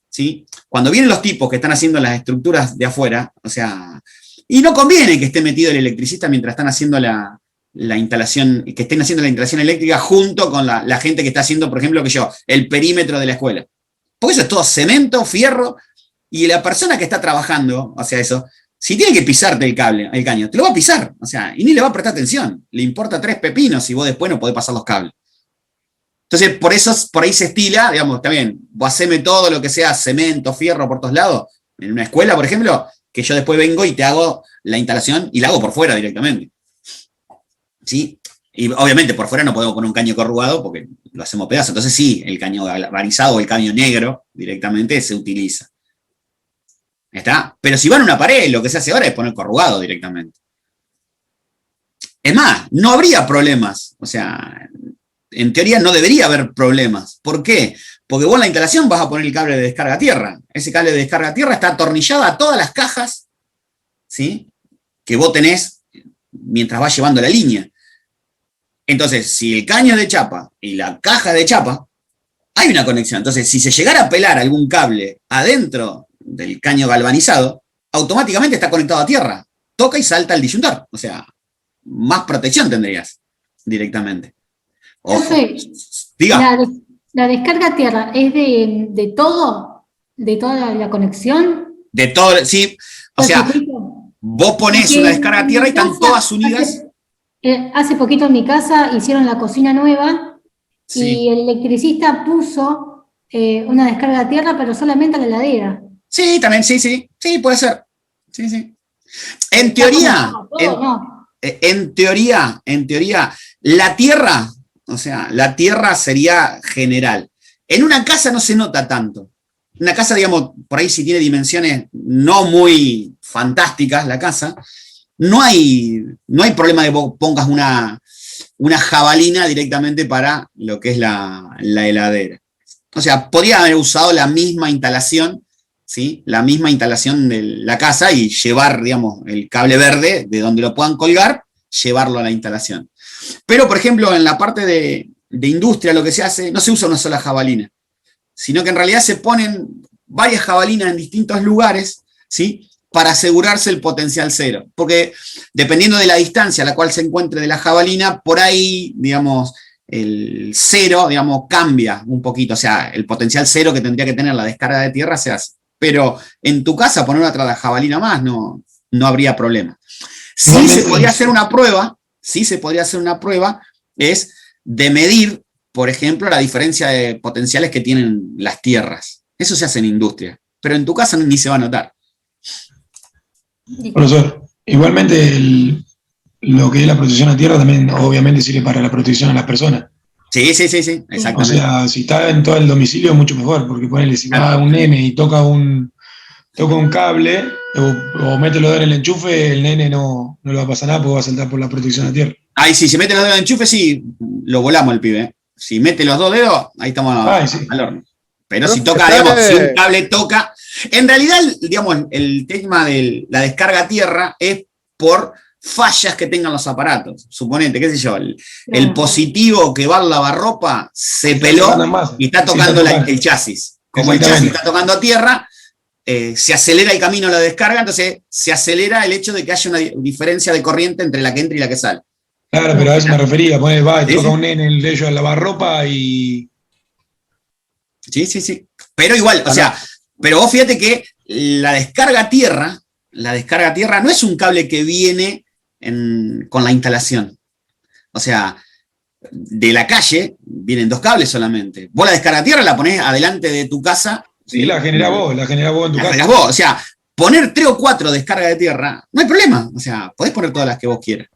¿sí? Cuando vienen los tipos que están haciendo las estructuras de afuera, o sea, y no conviene que esté metido el electricista mientras están haciendo la instalación, que estén haciendo la instalación eléctrica junto con la gente que está haciendo, por ejemplo, el perímetro de la escuela. Porque eso es todo cemento, fierro, y la persona que está trabajando, o sea, eso, si tiene que pisarte el caño, te lo va a pisar, o sea, y ni le va a prestar atención. Le importa 3 pepinos y vos después no podés pasar los cables. Entonces, por ahí se estila, digamos, está bien, vos haceme todo lo que sea cemento, fierro por todos lados, en una escuela, por ejemplo, que yo después vengo y te hago la instalación y la hago por fuera directamente. ¿Sí? Y obviamente por fuera no podemos poner un caño corrugado porque lo hacemos pedazos. Entonces sí, el caño galvanizado o el caño negro directamente se utiliza. ¿Está? Pero si van a una pared, lo que se hace ahora es poner corrugado directamente. Es más, no habría problemas. O sea, en teoría no debería haber problemas. ¿Por qué? Porque vos en la instalación vas a poner el cable de descarga a tierra. Ese cable de descarga a tierra está atornillado a todas las cajas, ¿sí?, que vos tenés mientras vas llevando la línea. Entonces, si el caño es de chapa y la caja es de chapa, hay una conexión. Entonces, si se llegara a pelar algún cable adentro del caño galvanizado, automáticamente está conectado a tierra. Toca y salta el disyuntor. O sea, más protección tendrías directamente. Ojo.
Profe,
Diga.
la descarga a tierra es de todo, de toda la conexión.
De todo, sí. O sea, vos ponés
Porque
una descarga a tierra y
en mi
están
casa,
todas unidas.
Hace poquito en mi casa hicieron la cocina nueva
Sí.
y el electricista puso una descarga a tierra, pero solamente a la heladera.
Sí, también, sí, puede ser. Sí. En teoría, en teoría, la tierra, o sea, la tierra sería general. En una casa no se nota tanto. Una casa, digamos, por ahí si tiene dimensiones no muy fantásticas la casa, no hay problema de que vos pongas una jabalina directamente para lo que es la heladera. O sea, podría haber usado la misma instalación, ¿sí?, la misma instalación de la casa y llevar, digamos, el cable verde de donde lo puedan colgar, llevarlo a la instalación. Pero, por ejemplo, en la parte de industria lo que se hace, no se usa una sola jabalina, sino que en realidad se ponen varias jabalinas en distintos lugares, ¿sí?, para asegurarse el potencial cero. Porque dependiendo de la distancia a la cual se encuentre de la jabalina, por ahí, digamos, el cero, digamos, cambia un poquito. O sea, el potencial cero que tendría que tener la descarga de tierra se hace. Pero en tu casa poner otra jabalina más no habría problema. Sí se podría hacer una prueba, es de medir, por ejemplo, la diferencia de potenciales que tienen las tierras. Eso se hace en industria, pero en tu casa ni se va a notar.
Profesor, igualmente lo que es la protección a tierra también obviamente sirve para la protección a las personas.
Sí, exactamente.
O sea, si está en todo el domicilio mucho mejor, porque ponele, si va un nene y toca un cable o mete los dedos en el enchufe, el nene no le va a pasar nada porque va a saltar por la protección a tierra.
Ahí sí, si mete los dedos en el enchufe, sí, lo volamos el pibe. Si mete los 2 dedos, ahí estamos al horno. Pero si toca, digamos, si un cable toca. En realidad, digamos, el tema de la descarga a tierra es por fallas que tengan los aparatos. Suponete, qué sé yo, el positivo que va al lavarropa se peló y está tocando el chasis. Como el chasis está tocando a tierra, se acelera el camino a la descarga, entonces se acelera el hecho de que haya una diferencia de corriente entre la que entra y la que sale.
Claro, pero a eso me refería, va y toca un nene el de ellos al lavarropa y...
Sí. Pero igual, o sea, pero vos fíjate que la descarga a tierra no es un cable que viene con la instalación. O sea, de la calle vienen 2 cables solamente. Vos la descarga a tierra la ponés adelante de tu casa.
Sí, la generás vos en tu casa.
O sea, poner 3 o 4 descargas de tierra, no hay problema. O sea, podés poner todas las que vos quieras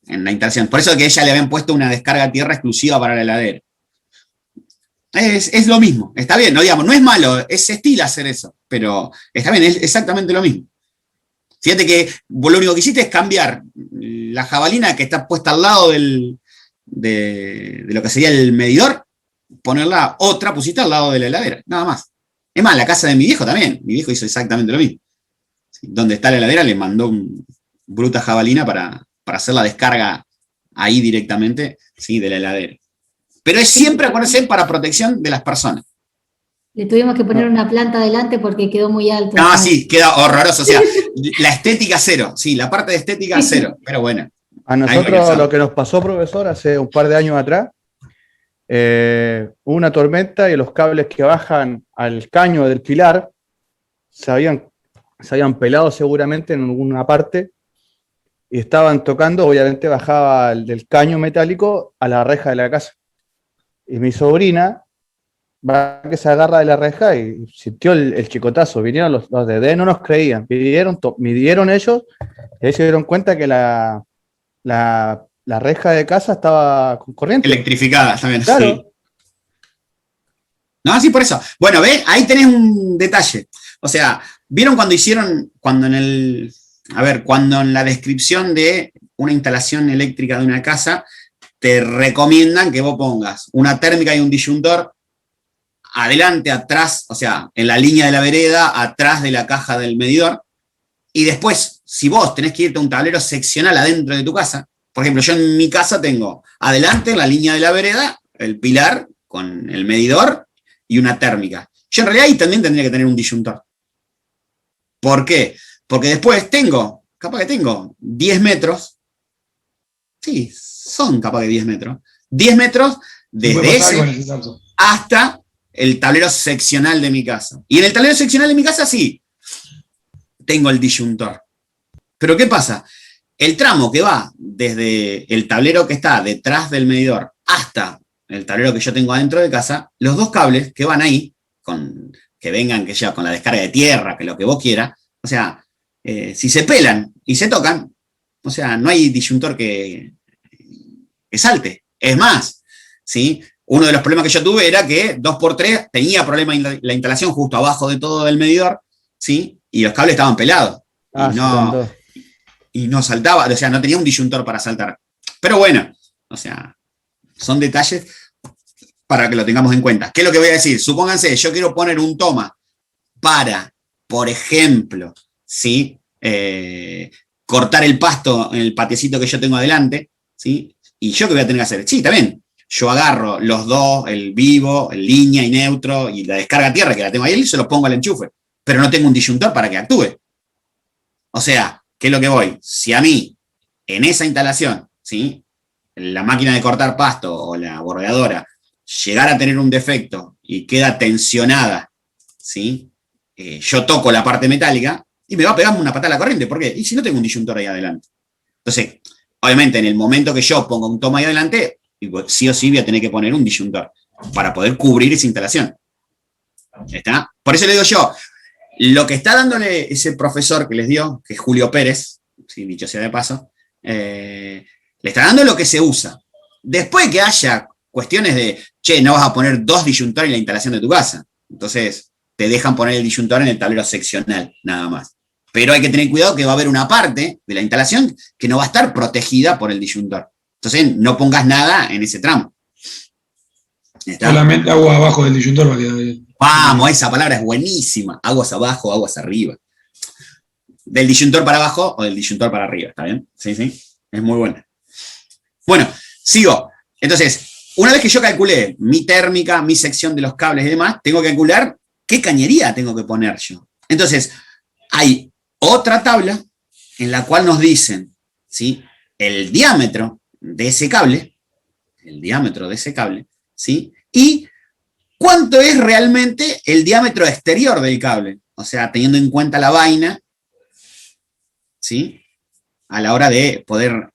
en la instalación. Por eso que a ella le habían puesto una descarga a tierra exclusiva para la heladera. Es lo mismo, está bien, no digamos, no es malo, es estilo hacer eso, pero está bien, es exactamente lo mismo. Fíjate que vos lo único que hiciste es cambiar la jabalina que está puesta al lado de lo que sería el medidor, ponerla otra, pusiste al lado de la heladera, nada más. Es más, la casa de mi viejo también, mi viejo hizo exactamente lo mismo. Donde está la heladera le mandó bruta jabalina para hacer la descarga ahí directamente, ¿sí? De la heladera. Pero es siempre, acuérdense, para protección de las personas.
Le tuvimos que poner una planta adelante porque quedó muy alto.
Ah, sí, queda horroroso. O sea, la estética cero. Sí, la parte de estética cero. Pero bueno.
A nosotros lo que nos pasó, profesor, hace un par de años atrás, hubo una tormenta y los cables que bajan al caño del pilar se habían pelado seguramente en alguna parte y estaban tocando, obviamente bajaba del caño metálico a la reja de la casa. Y mi sobrina va que se agarra de la reja y sintió el chicotazo. Vinieron los de D, no nos creían, midieron ellos y ahí se dieron cuenta que la reja de casa estaba con corriente.
Electrificada también.
Claro.
Sí. No, sí, por eso. Bueno, ¿ves? Ahí tenés un detalle. O sea, ¿vieron cuando en la descripción de una instalación eléctrica de una casa te recomiendan que vos pongas una térmica y un disyuntor adelante, atrás, o sea, en la línea de la vereda, atrás de la caja del medidor, y después, si vos tenés que irte a un tablero seccional adentro de tu casa, por ejemplo, yo en mi casa tengo adelante, en la línea de la vereda, el pilar con el medidor y una térmica. Yo en realidad ahí también tendría que tener un disyuntor. ¿Por qué? Porque después capaz que tengo 10 metros, sí, son capaz de 10 metros, 10 metros desde ese hasta el tablero seccional de mi casa. Y en el tablero seccional de mi casa sí, tengo el disyuntor. Pero ¿qué pasa? El tramo que va desde el tablero que está detrás del medidor hasta el tablero que yo tengo adentro de casa, los dos cables que van ahí, que vengan que ya con la descarga de tierra, que lo que vos quieras, o sea, si se pelan y se tocan, o sea, no hay disyuntor que salte. Es más, ¿sí? Uno de los problemas que yo tuve era que 2x3 tenía problema en la instalación justo abajo de todo el medidor, ¿sí? Y los cables estaban pelados. Y no saltaba, o sea, no tenía un disyuntor para saltar. Pero bueno, o sea, son detalles para que lo tengamos en cuenta. ¿Qué es lo que voy a decir? Supónganse, yo quiero poner un toma para, por ejemplo, ¿sí? Cortar el pasto en el patiecito que yo tengo adelante, ¿sí? ¿Y yo qué voy a tener que hacer? Sí, también. Yo agarro los dos, el vivo, el línea y neutro, y la descarga a tierra que la tengo ahí, y se los pongo al enchufe. Pero no tengo un disyuntor para que actúe. O sea, ¿qué es lo que voy? Si a mí, en esa instalación, ¿sí? La máquina de cortar pasto o la bordeadora llegara a tener un defecto y queda tensionada, ¿sí? Yo toco la parte metálica y me va a pegar una patada a la corriente. ¿Por qué? Y si no tengo un disyuntor ahí adelante. Entonces, obviamente, en el momento que yo ponga un toma ahí adelante, sí o sí voy a tener que poner un disyuntor para poder cubrir esa instalación. ¿Está? Por eso le digo yo, lo que está dándole ese profesor que les dio, que es Julio Pérez, sí, dicho sea de paso, le está dando lo que se usa. Después que haya cuestiones de, che, no vas a poner 2 disyuntores en la instalación de tu casa. Entonces, te dejan poner el disyuntor en el tablero seccional, nada más. Pero hay que tener cuidado que va a haber una parte de la instalación que no va a estar protegida por el disyuntor. Entonces, no pongas nada en ese tramo. ¿Está?
Solamente agua abajo del disyuntor va a quedar bien.
Vamos, esa palabra es buenísima. Aguas abajo, aguas arriba. Del disyuntor para abajo o del disyuntor para arriba, ¿está bien? Sí, sí. Es muy buena. Bueno, sigo. Entonces, una vez que yo calculé mi térmica, mi sección de los cables y demás, tengo que calcular qué cañería tengo que poner yo. Entonces, hay otra tabla en la cual nos dicen, ¿sí? El diámetro de ese cable, ¿sí? Y cuánto es realmente el diámetro exterior del cable, o sea, teniendo en cuenta la vaina, ¿sí? A la hora de poder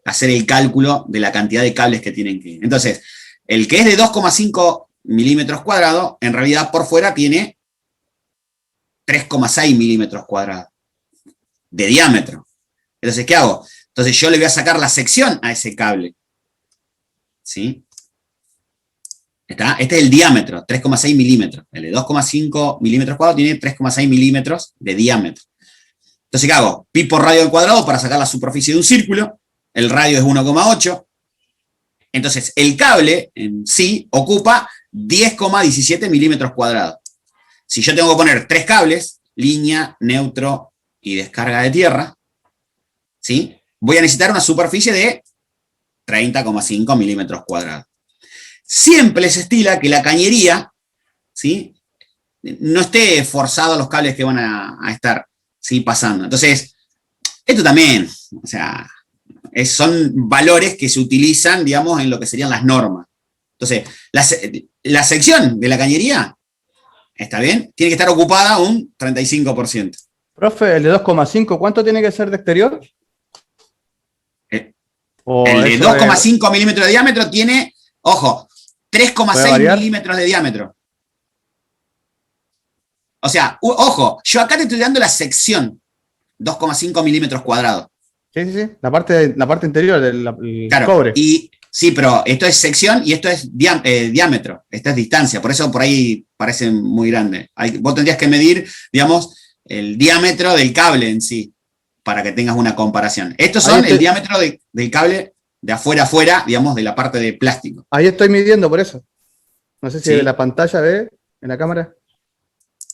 hacer el cálculo de la cantidad de cables que tienen que ir. Entonces, el que es de 2,5 milímetros cuadrados, en realidad por fuera tiene 3,6 milímetros cuadrados de diámetro. Entonces, ¿qué hago? Entonces yo le voy a sacar la sección a ese cable, ¿sí? ¿Está? Este es el diámetro, 3,6 milímetros. El de 2,5 milímetros cuadrados tiene 3,6 milímetros de diámetro. Entonces, ¿qué hago? Pi por radio al cuadrado para sacar la superficie de un círculo. El radio es 1,8. Entonces, el cable en sí ocupa 10,17 milímetros cuadrados. Si yo tengo que poner 3 cables, línea, neutro y descarga de tierra, ¿sí? Voy a necesitar una superficie de 30,5 milímetros cuadrados. Siempre se estila que la cañería, ¿sí?, no esté forzado a los cables que van a estar, ¿sí?, pasando. Entonces, esto también, o sea, son valores que se utilizan, digamos, en lo que serían las normas. Entonces, la sección de la cañería, ¿está bien? Tiene que estar ocupada un 35%.
Profe, el de 2,5, ¿cuánto tiene que ser de exterior?
El de 2,5 milímetros de diámetro tiene, ojo, 3,6 milímetros de diámetro. O sea, ojo, yo acá te estoy dando la sección, 2,5 milímetros cuadrados.
Sí. La parte interior del
claro,
cobre.
Y, sí, pero esto es sección y esto es diámetro. Esta es distancia, por eso por ahí parece muy grande. Vos tendrías que medir, digamos, el diámetro del cable en sí, para que tengas una comparación. Estos son el diámetro del cable de afuera a afuera, digamos, de la parte de plástico.
Ahí estoy midiendo por eso. No sé si
¿Sí?
en la pantalla ve, en la cámara.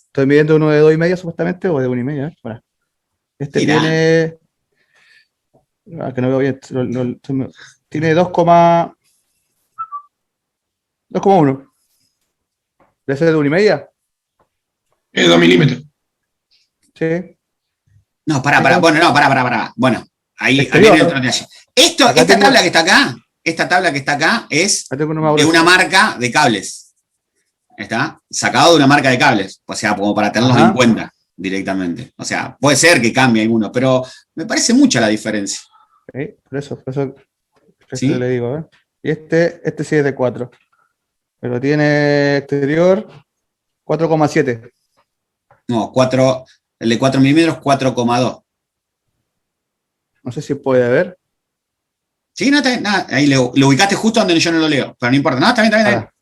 Estoy midiendo uno de 2,5 supuestamente, o de 1,5. Bueno. Este
Mirá.
tiene... que no veo bien. Tiene 2,1. ¿Debe ser de 1,5?
Es 2 milímetros.
Sí.
No, pará. Bueno, ahí
Exterior,
viene otro detalle. Esta tabla que está acá es de una marca de cables. ¿Está? Sacado de una marca de cables. O sea, como para tenerlos en cuenta directamente. O sea, puede ser que cambie alguno, pero me parece mucha la diferencia.
Sí, por eso
¿Sí?
le digo. Y este sí es de 4. Pero tiene exterior 4,7.
No, el de 4 milímetros, 4,2.
No sé si puede ver.
Sí, no, nada, ahí lo ubicaste justo donde yo no lo leo, pero no importa. No, está bien,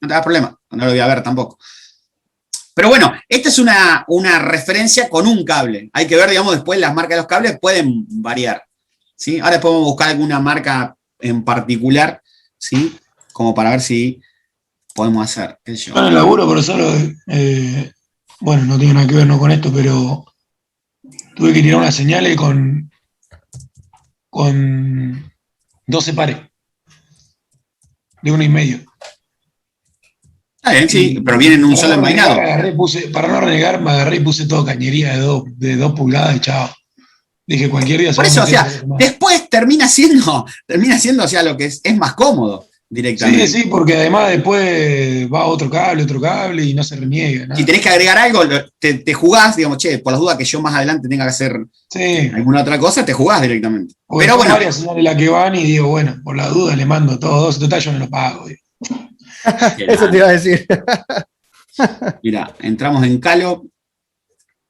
no te da problema, no lo voy a ver tampoco. Pero bueno, esta es una referencia con un cable. Hay que ver, digamos, después las marcas de los cables pueden variar, ¿sí? Ahora podemos buscar alguna marca en particular, ¿sí?, como para ver si podemos hacer. ¿Qué sé yo?
Bueno, el laburo, profesor, bueno, no tiene nada que ver no con esto, pero tuve que tirar unas señales con 12 pares de 1,5.
Está bien, sí, pero viene en un solo envainado.
Para no renegar, me agarré y puse todo cañería de 2 pulgadas y chao. Dije, cualquier día...
Por eso, o sea, después termina siendo, o sea, lo que es más cómodo directamente.
Sí, porque además después va otro cable y no se reniega. Nada.
Si tenés que agregar algo, te jugás, digamos, por las dudas que yo más adelante tenga que hacer alguna otra cosa, te jugás directamente.
Porque
pero bueno.
varias señales las que van y digo, bueno, por la duda le mando todos, total yo no lo pago. Digo.
Eso te iba a decir.
Mira, entramos en Calo,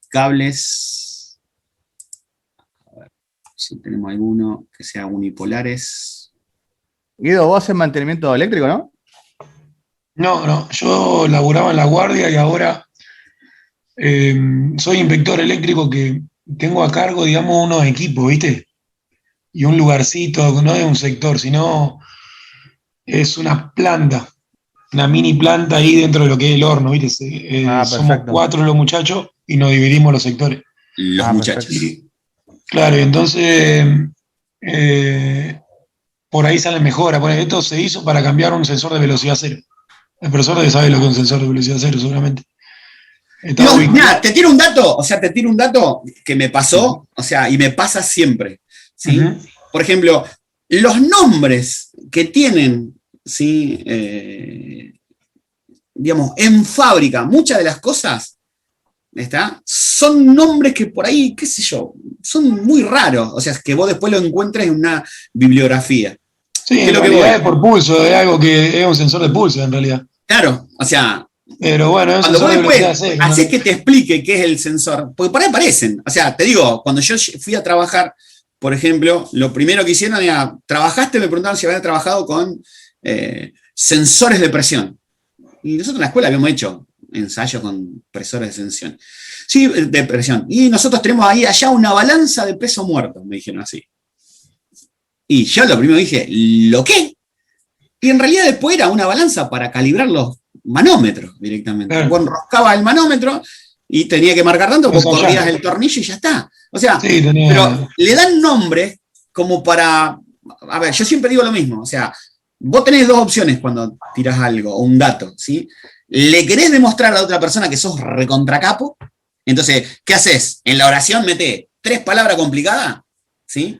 cables, a ver si tenemos alguno que sea unipolares.
Guido, vos haces mantenimiento eléctrico, ¿no?
No, yo laburaba en La Guardia y ahora soy inspector eléctrico que tengo a cargo, digamos, unos equipos, ¿viste? Y un lugarcito, no es un sector, sino es una planta. Una mini planta ahí dentro de lo que es el horno, ¿viste? Somos 4 los muchachos y nos dividimos los sectores.
Los muchachos.
Claro, y entonces por ahí salen mejoras. Bueno, esto se hizo para cambiar un sensor de velocidad cero. El profesor debe saber lo que es un sensor de velocidad cero, seguramente.
No, mira, te tiro un dato que me pasó, o sea, y me pasa siempre, ¿sí? Por ejemplo, los nombres que tienen, ¿sí?, digamos, en fábrica, muchas de las cosas, son nombres que por ahí, qué sé yo, son muy raros, o sea, que vos después lo encuentres en una bibliografía.
Sí, en realidad es por pulso, es algo que es un sensor de pulso, en realidad.
Claro, o sea...
Pero bueno,
cuando vos después haces que te explique qué es el sensor, porque por ahí aparecen. O sea, te digo, cuando yo fui a trabajar, por ejemplo, lo primero que hicieron era, ¿trabajaste? Me preguntaron si había trabajado con sensores de presión. Y nosotros en la escuela habíamos hecho ensayos con presores de tensión. Sí, de presión. Y nosotros tenemos ahí allá una balanza de peso muerto, me dijeron así. Y yo lo primero dije, ¿lo qué? Y en realidad después era una balanza para calibrar los manómetros directamente.
Claro.
Vos enroscabas el manómetro y tenía que marcar tanto, vos
Eso ya.
corrías el tornillo y ya está. O sea,
Sí, tenía.
pero le dan nombre como para... A ver, yo siempre digo lo mismo, o sea, vos tenés dos opciones cuando tirás algo, o un dato, ¿sí? Le querés demostrar a la otra persona que sos recontracapo, entonces, ¿qué haces? En la oración metés 3 palabras complicadas, ¿sí?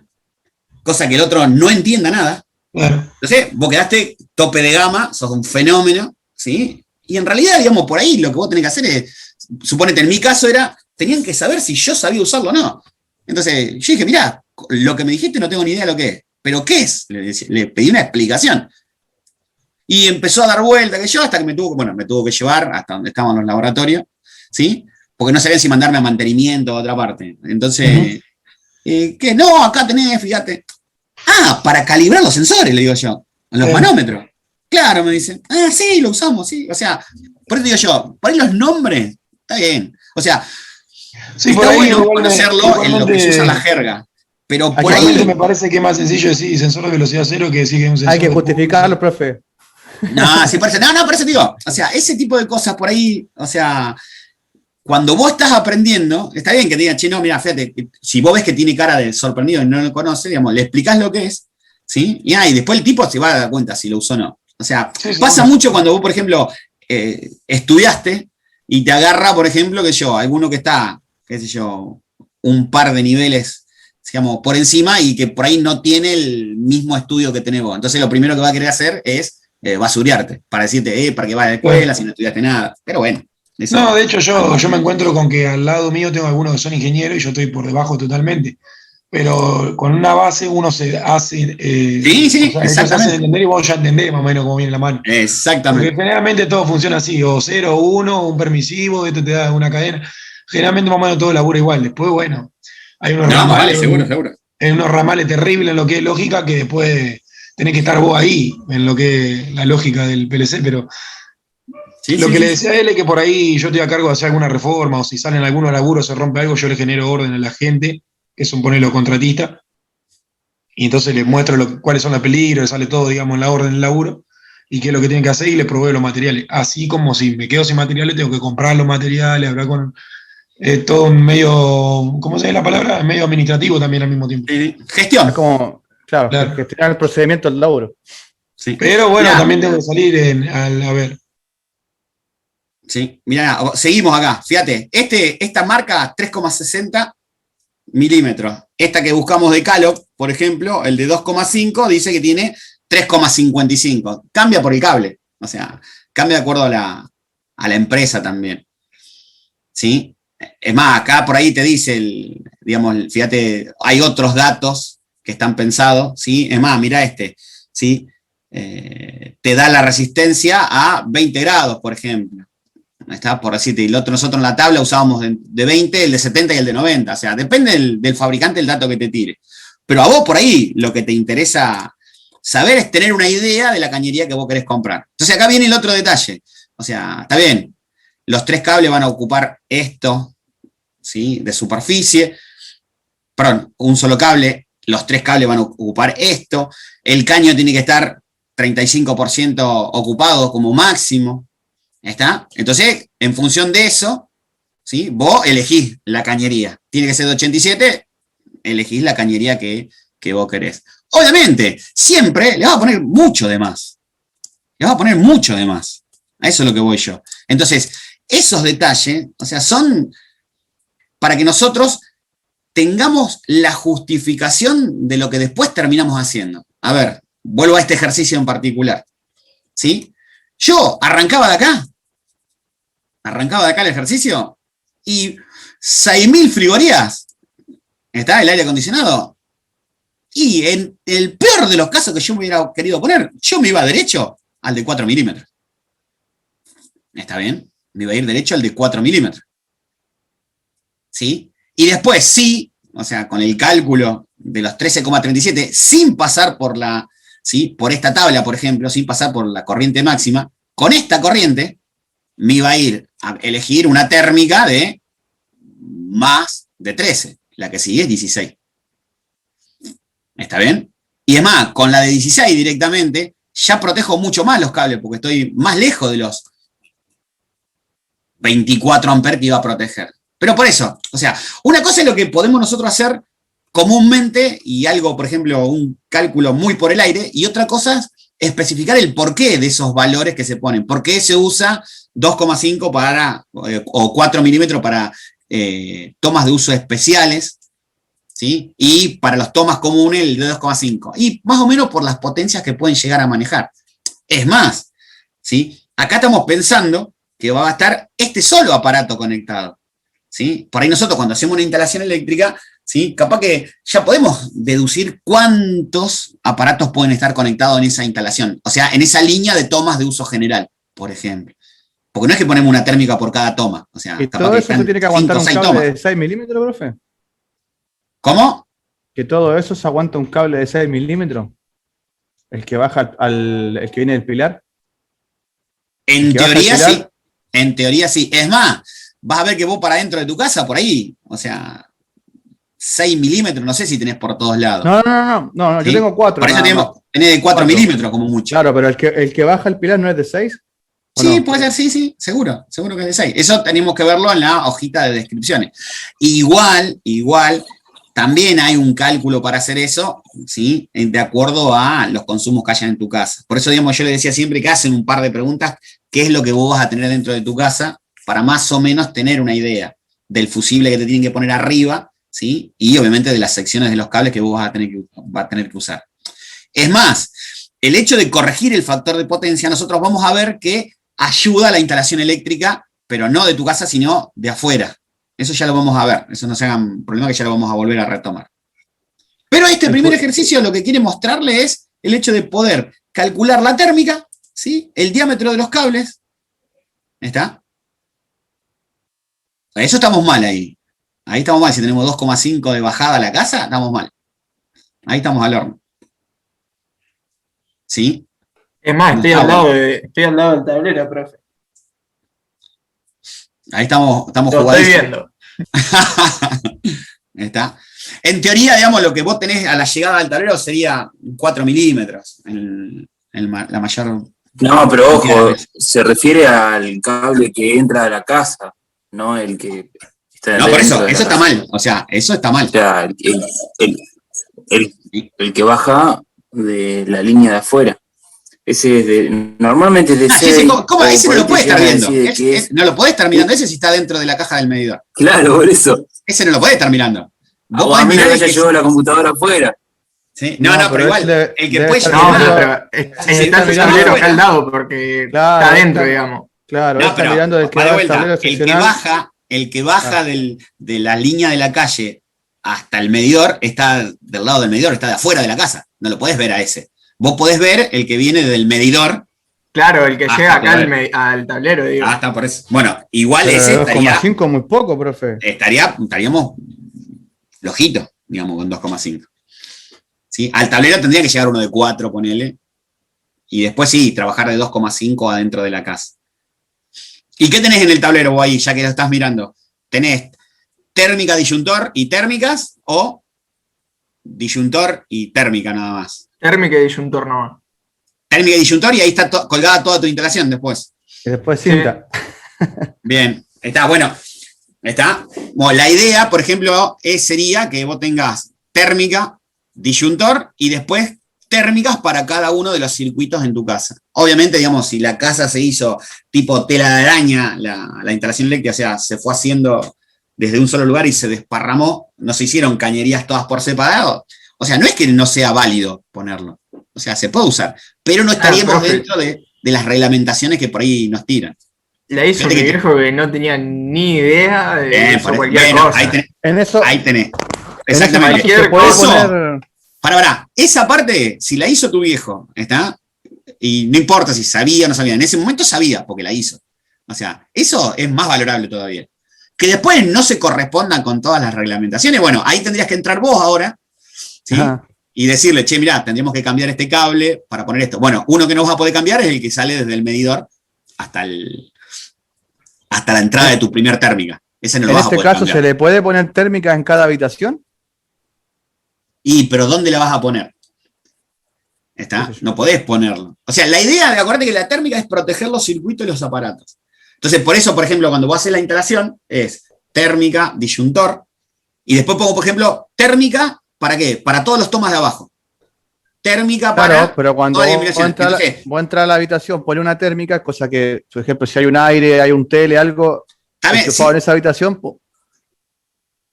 Cosa que el otro no entienda nada.
Claro.
Entonces, vos quedaste tope de gama, sos un fenómeno, ¿sí? Y en realidad, digamos, por ahí lo que vos tenés que hacer es, suponete, en mi caso era, tenían que saber si yo sabía usarlo o no. Entonces, yo dije, mirá, lo que me dijiste no tengo ni idea de lo que es. ¿Pero qué es? Le pedí una explicación. Y empezó a dar vuelta, que yo, hasta que me tuvo que llevar hasta donde estaban los laboratorios, ¿sí? Porque no sabían si mandarme a mantenimiento o a otra parte. Entonces, ¿qué? No, acá tenés, fíjate. Ah, para calibrar los sensores, le digo yo, los manómetros. Claro, me dicen. Ah, sí, lo usamos, sí. O sea, por eso digo yo, por ahí los nombres, está bien. O sea,
Sí,
está
por ahí
bueno
igualmente-
conocerlo en lo que se usa en la
igualmente-
jerga. Pero por
Igualmente
ahí...
me parece que es más sencillo decir sensor de velocidad cero que decir que es un sensor.
Hay que
de
justificarlo, profe.
No, sí parece. No, por eso digo. O sea, ese tipo de cosas por ahí, o sea, cuando vos estás aprendiendo, está bien que te digan, che, no, mira, fíjate, si vos ves que tiene cara de sorprendido y no lo conoce, digamos, le explicás lo que es, ¿sí? Y después el tipo se va a dar cuenta si lo usó o no. O sea,
Sí, sí,
pasa
sí.
mucho cuando vos, por ejemplo, estudiaste y te agarra, por ejemplo, alguno que está, qué sé yo, un par de niveles, digamos, por encima y que por ahí no tiene el mismo estudio que tenés vos. Entonces lo primero que va a querer hacer es basurearte, para decirte, para que vayas a la escuela si no estudiaste nada. Pero bueno. Eso.
No, de hecho yo me encuentro con que al lado mío tengo algunos que son ingenieros y yo estoy por debajo totalmente. Pero con una base uno se hace...
Sí,
o sea, ellos se
exactamente.
hacen entender y vos ya entendés más o menos cómo viene la mano. Porque
Exactamente.
generalmente todo funciona así, o 0, 1, un permisivo, esto te da una cadena. Generalmente más o menos todo labura igual. Después, bueno, hay unos
No, más
ramales,
vale, seguro.
hay unos ramales terribles en lo que es lógica que después tenés que estar vos ahí, en lo que es la lógica del PLC, pero
Sí,
lo
sí,
que le
sí.
decía a él es que por ahí yo estoy a cargo de hacer alguna reforma o si salen algunos laburos, se rompe algo, yo le genero orden a la gente, que son poner los contratistas, y entonces les muestro cuáles son los peligros, sale todo, digamos, en la orden del laburo, y qué es lo que tienen que hacer y les proveo los materiales. Así como si me quedo sin materiales, tengo que comprar los materiales, hablar con... todo un medio, ¿cómo se dice la palabra? Medio administrativo también al mismo tiempo.
Gestión.
Es como, claro,
Claro.
gestionar el procedimiento del laburo.
Sí.
Pero bueno,
Mirá.
también tengo que salir a ver.
Sí, mirá, seguimos acá. Fíjate, esta marca 3,60 milímetros. Esta que buscamos de Calop, por ejemplo, el de 2,5 dice que tiene 3,55. Cambia por el cable. O sea, cambia de acuerdo a la empresa también. ¿Sí? Es más, acá por ahí te dice, digamos, fíjate, hay otros datos que están pensados. ¿Sí? Es más, mira ¿sí? Te da la resistencia a 20 grados, por ejemplo. Está por decirte, y nosotros en la tabla usábamos de 20, el de 70 y el de 90. O sea, depende del fabricante el dato que te tire. Pero a vos por ahí lo que te interesa saber es tener una idea de la cañería que vos querés comprar. Entonces acá viene el otro detalle. O sea, está bien, los 3 cables van a ocupar esto, ¿sí? De superficie. Perdón, un solo cable, los 3 cables van a ocupar esto. El caño tiene que estar 35% ocupado como máximo. ¿Está? Entonces, en función de eso, ¿sí? Vos elegís la cañería. Tiene que ser de 87, elegís la cañería que vos querés. Obviamente, siempre le vas a poner mucho de más. Le vas a poner mucho de más. A eso es lo que voy yo. Entonces, esos detalles, o sea, son para que nosotros tengamos la justificación de lo que después terminamos haciendo. A ver, vuelvo a este ejercicio en particular. ¿Sí? Yo arrancaba de acá el ejercicio y 6.000 frigorías, ¿está? El aire acondicionado. Y en el peor de los casos que yo me hubiera querido poner, yo me iba derecho al de 4 milímetros. ¿Está bien? Me iba a ir derecho al de 4 milímetros. ¿Sí? Y después sí, o sea, con el cálculo de los 13,37, sin pasar por ¿sí? Por esta tabla, por ejemplo, sin pasar por la corriente máxima, con esta corriente me iba a ir a elegir una térmica de más de 13. La que sigue es 16. ¿Está bien? Y es más, con la de 16 directamente, ya protejo mucho más los cables, porque estoy más lejos de los 24 amperes que iba a proteger. Pero por eso, o sea, una cosa es lo que podemos nosotros hacer comúnmente, y algo, por ejemplo, un cálculo muy por el aire, y otra cosa es especificar el porqué de esos valores que se ponen. ¿Por qué se usa 2,5 para, o 4 milímetros para tomas de uso especiales, ¿sí? Y para las tomas comunes el de 2,5. Y más o menos por las potencias que pueden llegar a manejar. Es más, ¿sí? Acá estamos pensando que va a estar este solo aparato conectado, ¿sí? Por ahí nosotros cuando hacemos una instalación eléctrica, ¿sí? Capaz que ya podemos deducir cuántos aparatos pueden estar conectados en esa instalación. O sea, en esa línea de tomas de uso general, por ejemplo. Porque no es que ponemos una térmica por cada toma. O sea,
¿Y
capaz
todo
que
eso se
están
tiene que aguantar
5 o
un
6
cable
tomas.
de 6 milímetros, profe?
¿Cómo?
¿Que todo eso se aguanta un cable de 6 milímetros? ¿El que baja el que viene del pilar?
En
¿Que baja
teoría
el pilar?
sí. En teoría sí. Es más, vas a ver que vos para dentro de tu casa, por ahí, o sea, 6 milímetros, no sé si tenés por todos lados.
No,
¿Sí?
yo tengo 4.
Por eso tenés de 4
4.
milímetros como mucho.
Claro, pero el que baja el pilar no es de 6.
Sí,
no?
puede ser, sí, seguro que es de 6. Eso tenemos que verlo en la hojita de descripciones. Igual, también hay un cálculo para hacer eso, ¿sí? De acuerdo a los consumos que hayan en tu casa. Por eso, digamos, yo le decía siempre que hacen un par de preguntas, ¿qué es lo que vos vas a tener dentro de tu casa? Para más o menos tener una idea del fusible que te tienen que poner arriba, ¿sí? Y obviamente de las secciones de los cables que vos vas a tener que usar. Es más, el hecho de corregir el factor de potencia, nosotros vamos a ver que ayuda a la instalación eléctrica, pero no de tu casa, sino de afuera. Eso ya lo vamos a ver, eso no se hagan problema que ya lo vamos a volver a retomar. Pero este primer ejercicio lo que quiere mostrarle es el hecho de poder calcular la térmica, ¿sí? El diámetro de los cables. ¿Está? Eso estamos mal ahí. Ahí estamos mal, si tenemos 2,5 de bajada a la casa, estamos mal. Ahí estamos al horno. ¿Sí?
Es más, estoy al lado del tablero, profe.
Ahí estamos
Lo
jugando.
estoy viendo.
¿Está? En teoría, digamos, lo que vos tenés a la llegada al tablero sería 4 milímetros. La mayor.
No, pero ojo, se refiere al cable que entra a la casa, no el que está
No, por
dentro
eso,
de la
eso está
casa.
mal. O sea, eso está mal.
O sea, el que baja de la línea de afuera. Ese es normalmente es de 6.
Ese, ¿cómo? Ese no lo puede estar viendo.
Que
no lo puede estar mirando ese si está dentro de la caja del medidor.
claro, por eso.
Ese no lo puede estar mirando.
Vos
podés
a mí
mirar
no
el
ya
que-
llevó la computadora afuera.
¿Sí? No, pero igual, el que puede
estar
No,
llegar.
pero
Sí,
está
está
el tablero
mirando
acá al lado porque
Claro,
está adentro,
está-
digamos.
Claro,
No,
está
pero,
mirando del que
para
va al
vuelta,
tablero
el que
seccional.
baja de la línea de la calle hasta el medidor está del lado del medidor, está de afuera de la casa. No lo podés ver a ese. Vos podés ver el que viene del medidor.
Claro, el que llega acá
claro.
al tablero, digo.
Está por eso. Bueno, igual
Pero
ese
de 2,5 muy poco, profe.
estaríamos flojitos, digamos, con 2,5. ¿Sí? Al tablero tendría que llegar uno de 4, ponele. Y después sí, trabajar de 2,5 adentro de la casa. ¿Y qué tenés en el tablero vos ahí, ya que lo estás mirando? ¿Tenés térmica, disyuntor y térmicas o disyuntor y térmica nada más?
Térmica y disyuntor nomás.
Térmica y disyuntor y ahí está colgada toda tu instalación después.
Y después cinta.
Bien, está, bueno. ¿Está? Bueno, la idea, por ejemplo, sería que vos tengas térmica, disyuntor y después térmicas para cada uno de los circuitos en tu casa. Obviamente, digamos, si la casa se hizo tipo tela de araña, la instalación eléctrica, o sea, se fue haciendo desde un solo lugar y se desparramó, no se hicieron cañerías todas por separado. O sea, no es que no sea válido ponerlo. O sea, se puede usar, pero no estaríamos
profe.
dentro de las reglamentaciones que por ahí nos tiran.
La hizo mi
Fíjate que
viejo que no tenía ni idea de
Por
cualquier
bueno,
cosa.
En eso,
ahí tenés.
en eso
Exactamente.
cualquier
se puede
Eso,
poner.
Para, esa parte, si la hizo tu viejo, ¿está? Y no importa si sabía o no sabía, en ese momento sabía, porque la hizo. O sea, eso es más valorable todavía. Que después no se correspondan con todas las reglamentaciones, bueno, ahí tendrías que entrar vos ahora, ¿sí?
Ajá.
Y decirle, che, mirá, tendríamos que cambiar este cable para poner esto. Bueno, uno que no vas a poder cambiar es el que sale desde el medidor hasta la entrada de tu primer térmica. Ese no lo
En
vas a
este
poder
caso,
cambiar.
¿se le puede poner térmica en cada habitación?
Pero ¿dónde la vas a poner? ¿Está?
Sí, sí.
No podés ponerlo. O sea, la idea de acordarte que la térmica es proteger los circuitos y los aparatos. Entonces, por eso, por ejemplo, cuando vos haces la instalación, es térmica, disyuntor, y después pongo, por ejemplo, térmica, ¿para qué? Para todos los tomas de abajo. Térmica para...
Claro, pero cuando
todas las
vos
iluminaciones. Entonces,
entras a la habitación, pone una térmica, cosa que, por ejemplo, si hay un aire, hay un tele, algo
también,
enchufado en esa habitación,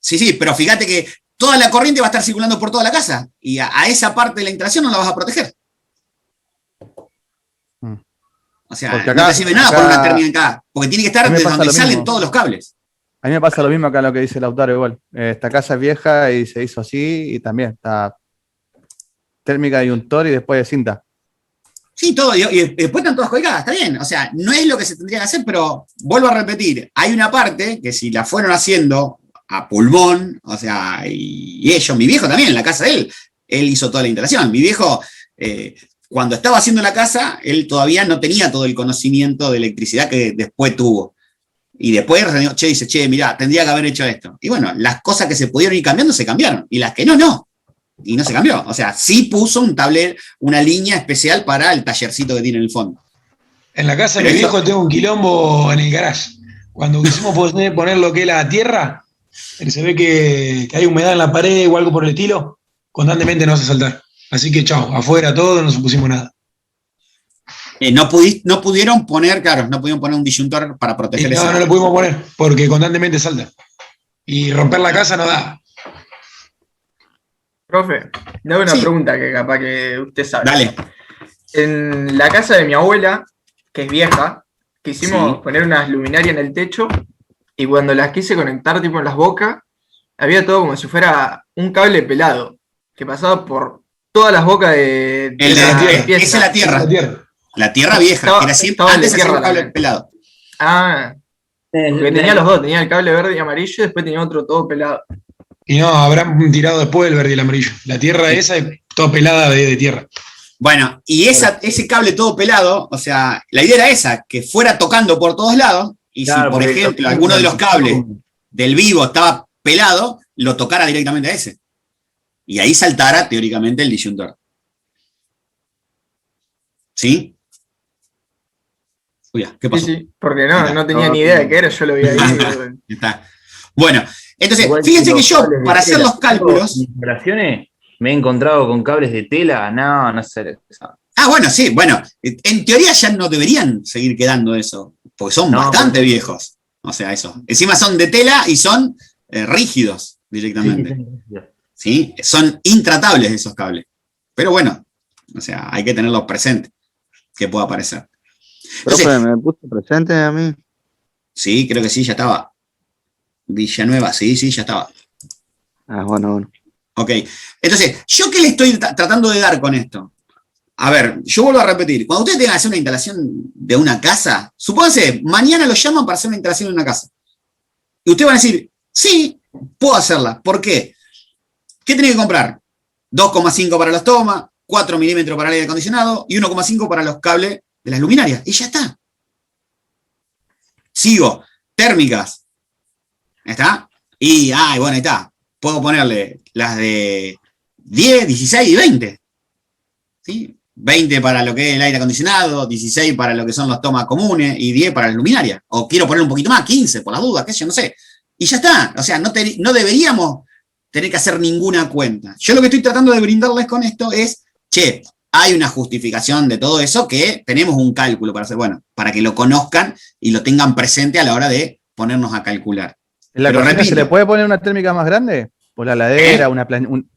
sí, pero fíjate que toda la corriente va a estar circulando por toda la casa, y a esa parte de la instalación no la vas a proteger. O sea,
Porque
no
acá-
te sirve nada
acá-
poner una térmica acá, porque tiene que estar
a mí me
desde
pasa
donde
lo
salen
mismo.
todos los cables.
a mí me pasa lo mismo acá lo que dice Lautaro igual. Esta casa es vieja y se hizo así, y también está térmica de disyuntor y después de cinta.
Sí, todo, y después están todas colgadas, está bien. O sea, no es lo que se tendría que hacer, pero vuelvo a repetir, hay una parte que si la fueron haciendo a pulmón, o sea, y ellos, mi viejo también, en la casa de él hizo toda la instalación. Mi viejo, cuando estaba haciendo la casa, él todavía no tenía todo el conocimiento de electricidad que después tuvo. Y después dice, mirá, tendría que haber hecho esto. Y bueno, las cosas que se pudieron ir cambiando, se cambiaron. Y las que no. Y no se cambió. O sea, sí puso un tablero, una línea especial para el tallercito que tiene en el fondo.
En la casa de mi viejo tengo un quilombo en el garage. Cuando quisimos poner lo que es la tierra, se ve que hay humedad en la pared o algo por el estilo, constantemente nos hace saltar. Así que chao, afuera todo, no supusimos nada.
No pudieron poner un disyuntor para proteger eso.
No lo pudimos poner, porque constantemente salta. Y romper la casa no da.
Profe, le hago una
Sí.
pregunta que capaz que usted sabe.
Dale.
En la casa de mi abuela, que es vieja, quisimos
Sí.
poner unas luminarias en el techo y cuando las quise conectar tipo en las bocas, había todo como si fuera un cable pelado que pasaba por todas las bocas de
El de
la
la tierra.
pieza.
Esa es la tierra.
La tierra.
La tierra vieja,
Estaba-
que era siempre,
estaba
antes
de
hacía un
tierra
cable
también.
pelado.
Ah, porque tenía los dos, tenía el cable verde y amarillo y después tenía otro todo pelado.
Y no, habrán tirado después el verde y el amarillo. La tierra esa es toda pelada de tierra.
Bueno, y ese cable todo pelado, o sea, la idea era esa, que fuera tocando por todos lados, y
Claro,
si, por
porque
ejemplo, alguno de los cables del vivo estaba pelado, lo tocara directamente a ese. Y ahí saltara, teóricamente, el disyuntor. ¿Sí? Uy, ¿qué
Sí,
pasó?
sí, porque
Mira,
no tenía ni idea de qué era, yo lo vi ahí.
Está. Bueno, entonces,
Igual
fíjense
los
que yo,
cables de
para hacer
tela,
los cálculos...
en instalaciones me he encontrado con cables de tela, no sé.
Bueno, sí, bueno, en teoría ya no deberían seguir quedando eso, porque son
No,
bastante
porque-
viejos. O sea, eso. Encima son de tela y son rígidos directamente. ¿Sí? Son intratables esos cables. Pero bueno, o sea, hay que tenerlos presentes, que pueda aparecer. Entonces,
Profe, ¿me puso presente a mí?
sí, creo que sí, ya estaba. Villanueva, sí, ya estaba.
Ah, bueno.
Ok. Entonces, ¿yo qué le estoy tratando de dar con esto? A ver, yo vuelvo a repetir. Cuando ustedes tengan que hacer una instalación de una casa, supónganse, mañana los llaman para hacer una instalación de una casa. Y ustedes van a decir, sí, puedo hacerla. ¿Por qué? ¿Qué tienen que comprar? 2,5 para los tomas, 4 milímetros para el aire acondicionado y 1,5 para los cables de las luminarias. Y ya está. Sigo. Térmicas. ¿Está? Y, bueno, ahí está. Puedo ponerle las de 10, 16 y 20. ¿Sí? 20 para lo que es el aire acondicionado, 16 para lo que son los tomas comunes y 10 para las luminarias. O quiero poner un poquito más, 15 por las dudas, qué sé yo, no sé. Y ya está. O sea, no deberíamos tener que hacer ninguna cuenta. Yo lo que estoy tratando de brindarles con esto es, hay una justificación de todo eso, que tenemos un cálculo para hacer, bueno, para que lo conozcan y lo tengan presente a la hora de ponernos a calcular.
¿En la
Pero
cocina
repito.
se le puede poner una térmica más grande? Por la heladera,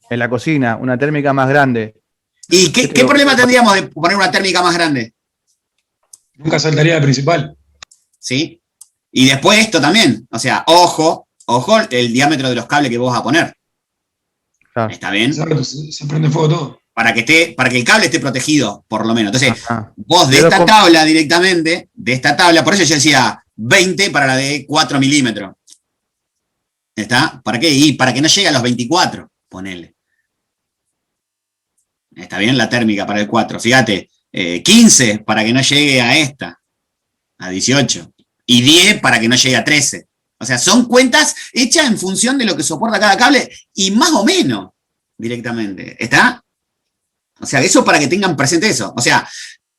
en la cocina, una térmica más grande.
¿Y qué problema tendríamos de poner una térmica más grande?
Nunca saltaría la principal.
¿Sí? Y después esto también. O sea, ojo el diámetro de los cables que vos vas a poner.
Claro.
¿Está bien?
Se prende fuego todo.
Para que el cable esté protegido, por lo menos. Entonces,
Ajá.
vos de
Pero
esta tabla directamente, por eso yo decía 20 para la de 4 milímetros. ¿Está? ¿Para qué? Y para que no llegue a los 24, ponele. Está bien la térmica para el 4. Fíjate, 15 para que no llegue a esta. a 18. Y 10 para que no llegue a 13. O sea, son cuentas hechas en función de lo que soporta cada cable y más o menos directamente. ¿Está? O sea, eso para que tengan presente eso. O sea,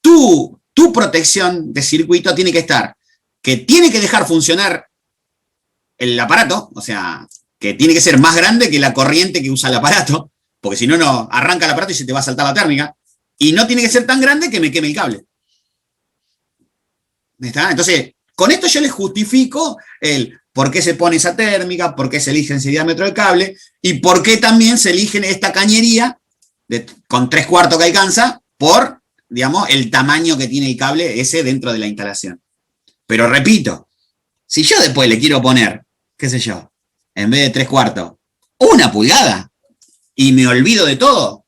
tu protección de circuito tiene que estar, que tiene que dejar funcionar el aparato, o sea, que tiene que ser más grande que la corriente que usa el aparato, porque si no, no arranca el aparato y se te va a saltar la térmica. Y no tiene que ser tan grande que me queme el cable. ¿Está? Entonces, con esto yo les justifico el por qué se pone esa térmica, por qué se elige ese diámetro del cable y por qué también se eligen esta cañería con 3/4 que alcanza por, digamos, el tamaño que tiene el cable ese dentro de la instalación. Pero repito, si yo después le quiero poner, qué sé yo, en vez de 3/4, 1 pulgada y me olvido de todo,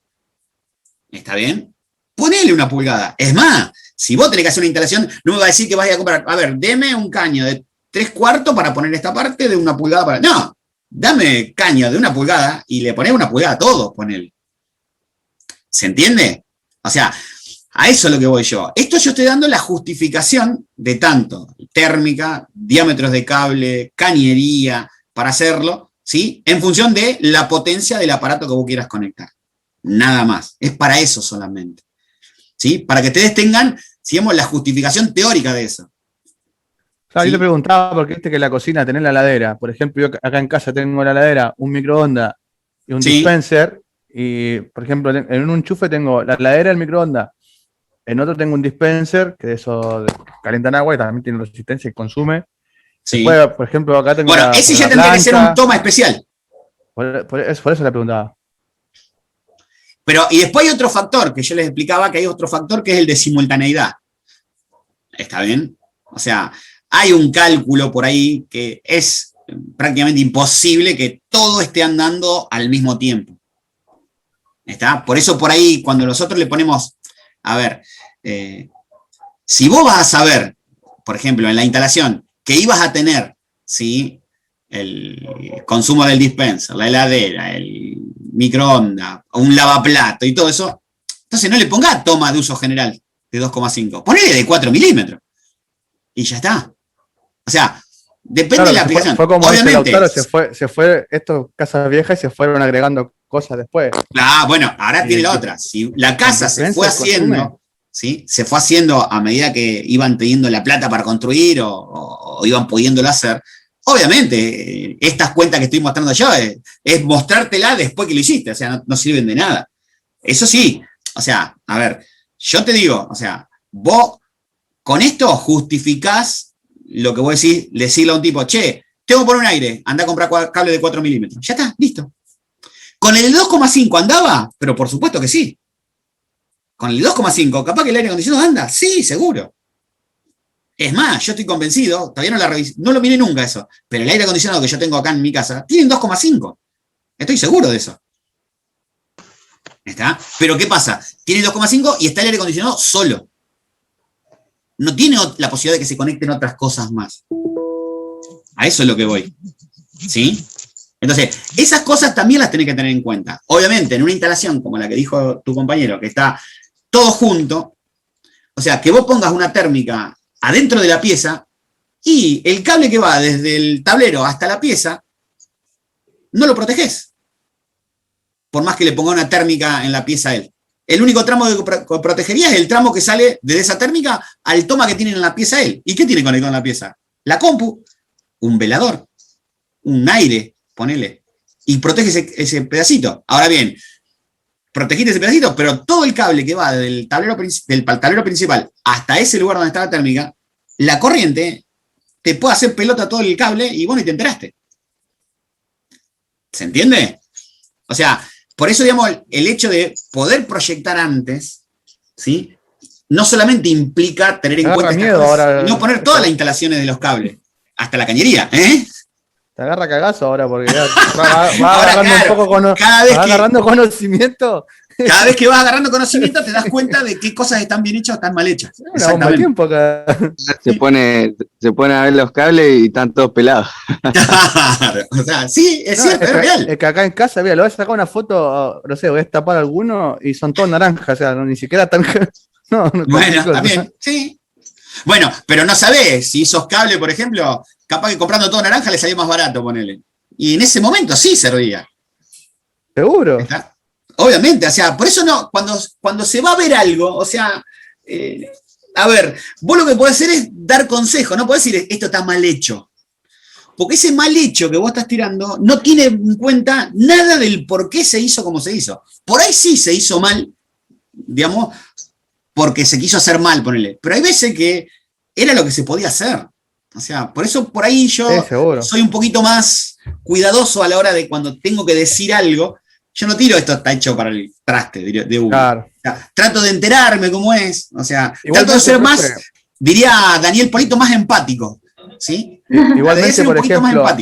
¿está bien? Ponele 1 pulgada. Es más, si vos tenés que hacer una instalación, no me va a decir que vaya a comprar, a ver, deme un caño de 3/4 para poner esta parte de 1 pulgada para... No, dame caño de 1 pulgada y le ponés 1 pulgada a todo, ponele. ¿Se entiende? O sea, a eso es lo que voy yo. Esto yo estoy dando la justificación de tanto térmica, diámetros de cable, cañería, para hacerlo, ¿sí? En función de la potencia del aparato que vos quieras conectar. Nada más. Es para eso solamente. ¿Sí? Para que ustedes tengan, digamos, la justificación teórica de eso.
Claro,
¿Sí?
yo te preguntaba, porque viste que en la cocina tenés la heladera. Por ejemplo, yo acá en casa tengo la heladera, un microondas y un
Sí.
dispenser. Y, por ejemplo, en un enchufe tengo la heladera y el microondas. En otro tengo un dispenser, que de eso calientan agua y también tiene resistencia y consume.
Sí.
Después, por ejemplo, acá tengo
Bueno, ese ya tendría que ser un toma especial.
Por eso le preguntaba.
Pero, y después hay otro factor, que yo les explicaba que hay otro factor que es el de simultaneidad. ¿Está bien? O sea, hay un cálculo por ahí que es prácticamente imposible que todo esté andando al mismo tiempo. ¿Está? Por eso por ahí, cuando nosotros le ponemos, a ver, si vos vas a saber, por ejemplo, en la instalación, que ibas a tener, ¿sí?, el consumo del dispenser, la heladera, el microondas, un lavaplato y todo eso, entonces no le pongas toma de uso general de 2,5, ponele de 4 milímetros y ya está. O sea, depende de la aplicación.
Fue como
obviamente.
Lautaro, se fue esto, casas viejas, y se fueron agregando cosas después.
Bueno, ahora tiene la otra. Si la casa se fue haciendo, ¿sí?, se fue haciendo a medida que iban teniendo la plata para construir o iban pudiéndolo hacer, obviamente, estas cuentas que estoy mostrando yo es mostrártela después que lo hiciste, o sea, no sirven de nada. Eso sí, o sea, a ver, yo te digo, o sea, vos con esto justificás lo que vos decís, decirle a un tipo, che, tengo que poner un aire, anda a comprar cable de 4 milímetros. Ya está, listo. ¿Con el 2,5 andaba? Pero por supuesto que sí. Con el 2,5, capaz que el aire acondicionado anda, sí, seguro. Es más, yo estoy convencido, todavía no la revisé, no lo miré nunca eso, pero el aire acondicionado que yo tengo acá en mi casa tiene 2,5. Estoy seguro de eso. ¿Está? Pero ¿qué pasa? Tiene 2,5 y está el aire acondicionado solo. No tiene la posibilidad de que se conecten otras cosas más. A eso es lo que voy. ¿Sí? Entonces, esas cosas también las tenés que tener en cuenta. Obviamente, en una instalación como la que dijo tu compañero, que está todo junto, o sea, que vos pongas una térmica adentro de la pieza y el cable que va desde el tablero hasta la pieza, no lo protegés. Por más que le ponga una térmica en la pieza a él. El único tramo que protegería es el tramo que sale desde esa térmica al toma que tiene en la pieza él. ¿Y qué tiene conectado en la pieza? La compu, un velador, un aire, ponele. Y protege ese pedacito. Ahora bien, protegiste ese pedacito, pero todo el cable que va del tablero principal hasta ese lugar donde está la térmica, la corriente te puede hacer pelota todo el cable y vos ni te enteraste. ¿Se entiende? O sea, por eso, digamos, el hecho de poder proyectar antes, ¿sí?, no solamente implica tener en cuenta estas cosas, sino poner todas las instalaciones de los cables, hasta la cañería, ¿eh?
Te agarra cagazo ahora porque ya va agarrando
claro,
un poco agarrando conocimiento.
Cada vez que vas agarrando conocimiento te das cuenta de qué cosas están bien hechas o están mal hechas.
Una bomba de tiempo acá.
Se pone a ver los cables y están todos pelados.
Claro, o sea, sí, es cierto, es real.
Es que acá en casa, mira, le voy a sacar una foto, no sé, voy a tapar alguno y son todos naranjas, o sea, ni siquiera tan... No,
bueno, también, sí. Bueno, pero no sabés si esos cables, por ejemplo, capaz que comprando todo naranja le salió más barato, ponele. Y en ese momento sí servía.
Seguro.
¿Está? Obviamente, o sea, por eso no, cuando se va a ver algo, o sea, a ver, vos lo que podés hacer es dar consejo, no podés decir esto está mal hecho. Porque ese mal hecho que vos estás tirando no tiene en cuenta nada del por qué se hizo como se hizo. Por ahí sí se hizo mal, digamos, porque se quiso hacer mal, ponele. Pero hay veces que era lo que se podía hacer. O sea, por eso por ahí yo soy un poquito más cuidadoso a la hora de cuando tengo que decir algo. Yo no tiro esto está hecho para el traste de uno.
Claro.
O sea, trato de enterarme cómo es. O sea,
Igual
trato de ser más, diría Daniel Polito, más empático. ¿Sí?
Igualmente, por ejemplo,
más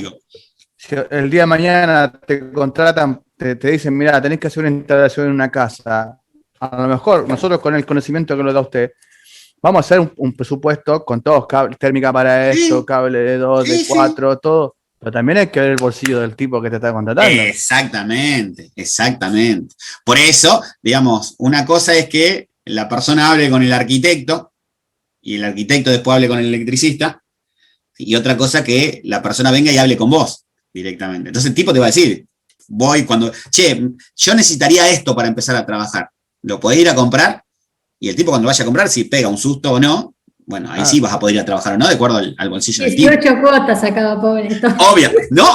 si el día de mañana te contratan, te dicen, mira, tenés que hacer una instalación en una casa. A lo mejor nosotros con el conocimiento que nos da usted, vamos a hacer un presupuesto con todos, cable, térmica para esto, cable de 2, de 4, todo. Pero también hay que ver el bolsillo del tipo que te está contratando.
Exactamente, exactamente. Por eso, digamos, una cosa es que la persona hable con el arquitecto y el arquitecto después hable con el electricista, y otra cosa que la persona venga y hable con vos directamente. Entonces el tipo te va a decir, yo necesitaría esto para empezar a trabajar. Lo podés ir a comprar, y el tipo cuando vaya a comprar, si pega un susto o no, bueno, ahí sí vas a poder ir a trabajar o no, de acuerdo al bolsillo del tipo.
18 cuotas sacaba, pobre.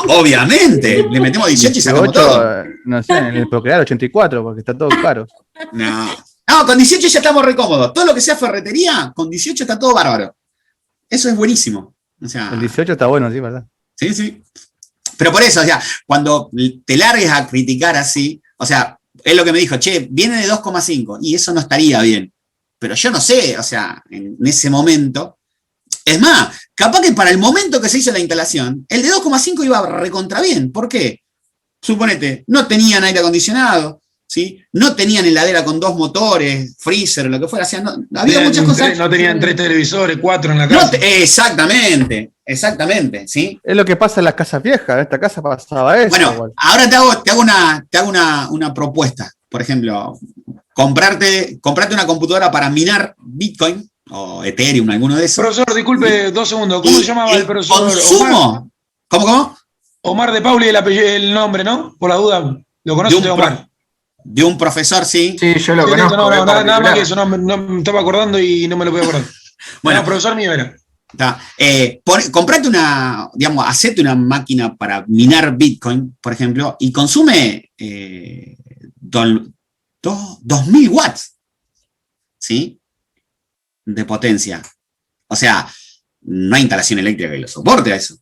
Obviamente, le metemos 18 y sacamos todo.
No sé, en el Procrear 84, porque está todo caro.
No, con 18 ya estamos re cómodos. Todo lo que sea ferretería, con 18 está todo bárbaro. Eso es buenísimo. O sea,
el 18 está bueno, sí, ¿verdad?
Sí, sí. Pero por eso, o sea, cuando te largues a criticar así, o sea, es lo que me dijo, viene de 2,5, y eso no estaría bien. Pero yo no sé, o sea, en ese momento. Es más, capaz que para el momento que se hizo la instalación, el de 2,5 iba recontra bien. ¿Por qué? Suponete, no tenían aire acondicionado, ¿sí? No tenían heladera con 2 motores, freezer, lo que fuera. O sea, había muchas cosas.
No tenían 3 televisores, 4 en la casa.
Exactamente, ¿sí?
Es lo que pasa en las casas viejas. En esta casa pasaba eso.
Bueno,
igual.
ahora te hago una propuesta. Por ejemplo, comprarte una computadora para minar Bitcoin o Ethereum, alguno de esos.
Profesor, disculpe 2 segundos. ¿Cómo se llamaba el profesor?
¿Consumo?
Omar.
¿Cómo?
Omar de Pauli, el nombre, ¿no? Por la duda. ¿Lo conoce usted, Omar?
De un profesor, sí.
Sí, yo lo conozco.
No, nada más que eso, no me estaba acordando y no me lo voy a acordar. Bueno, profesor mío era.
Comprate hacete una máquina para minar Bitcoin, por ejemplo, y consume 2000 watts, ¿sí? De potencia. O sea, no hay instalación eléctrica que lo soporte a eso.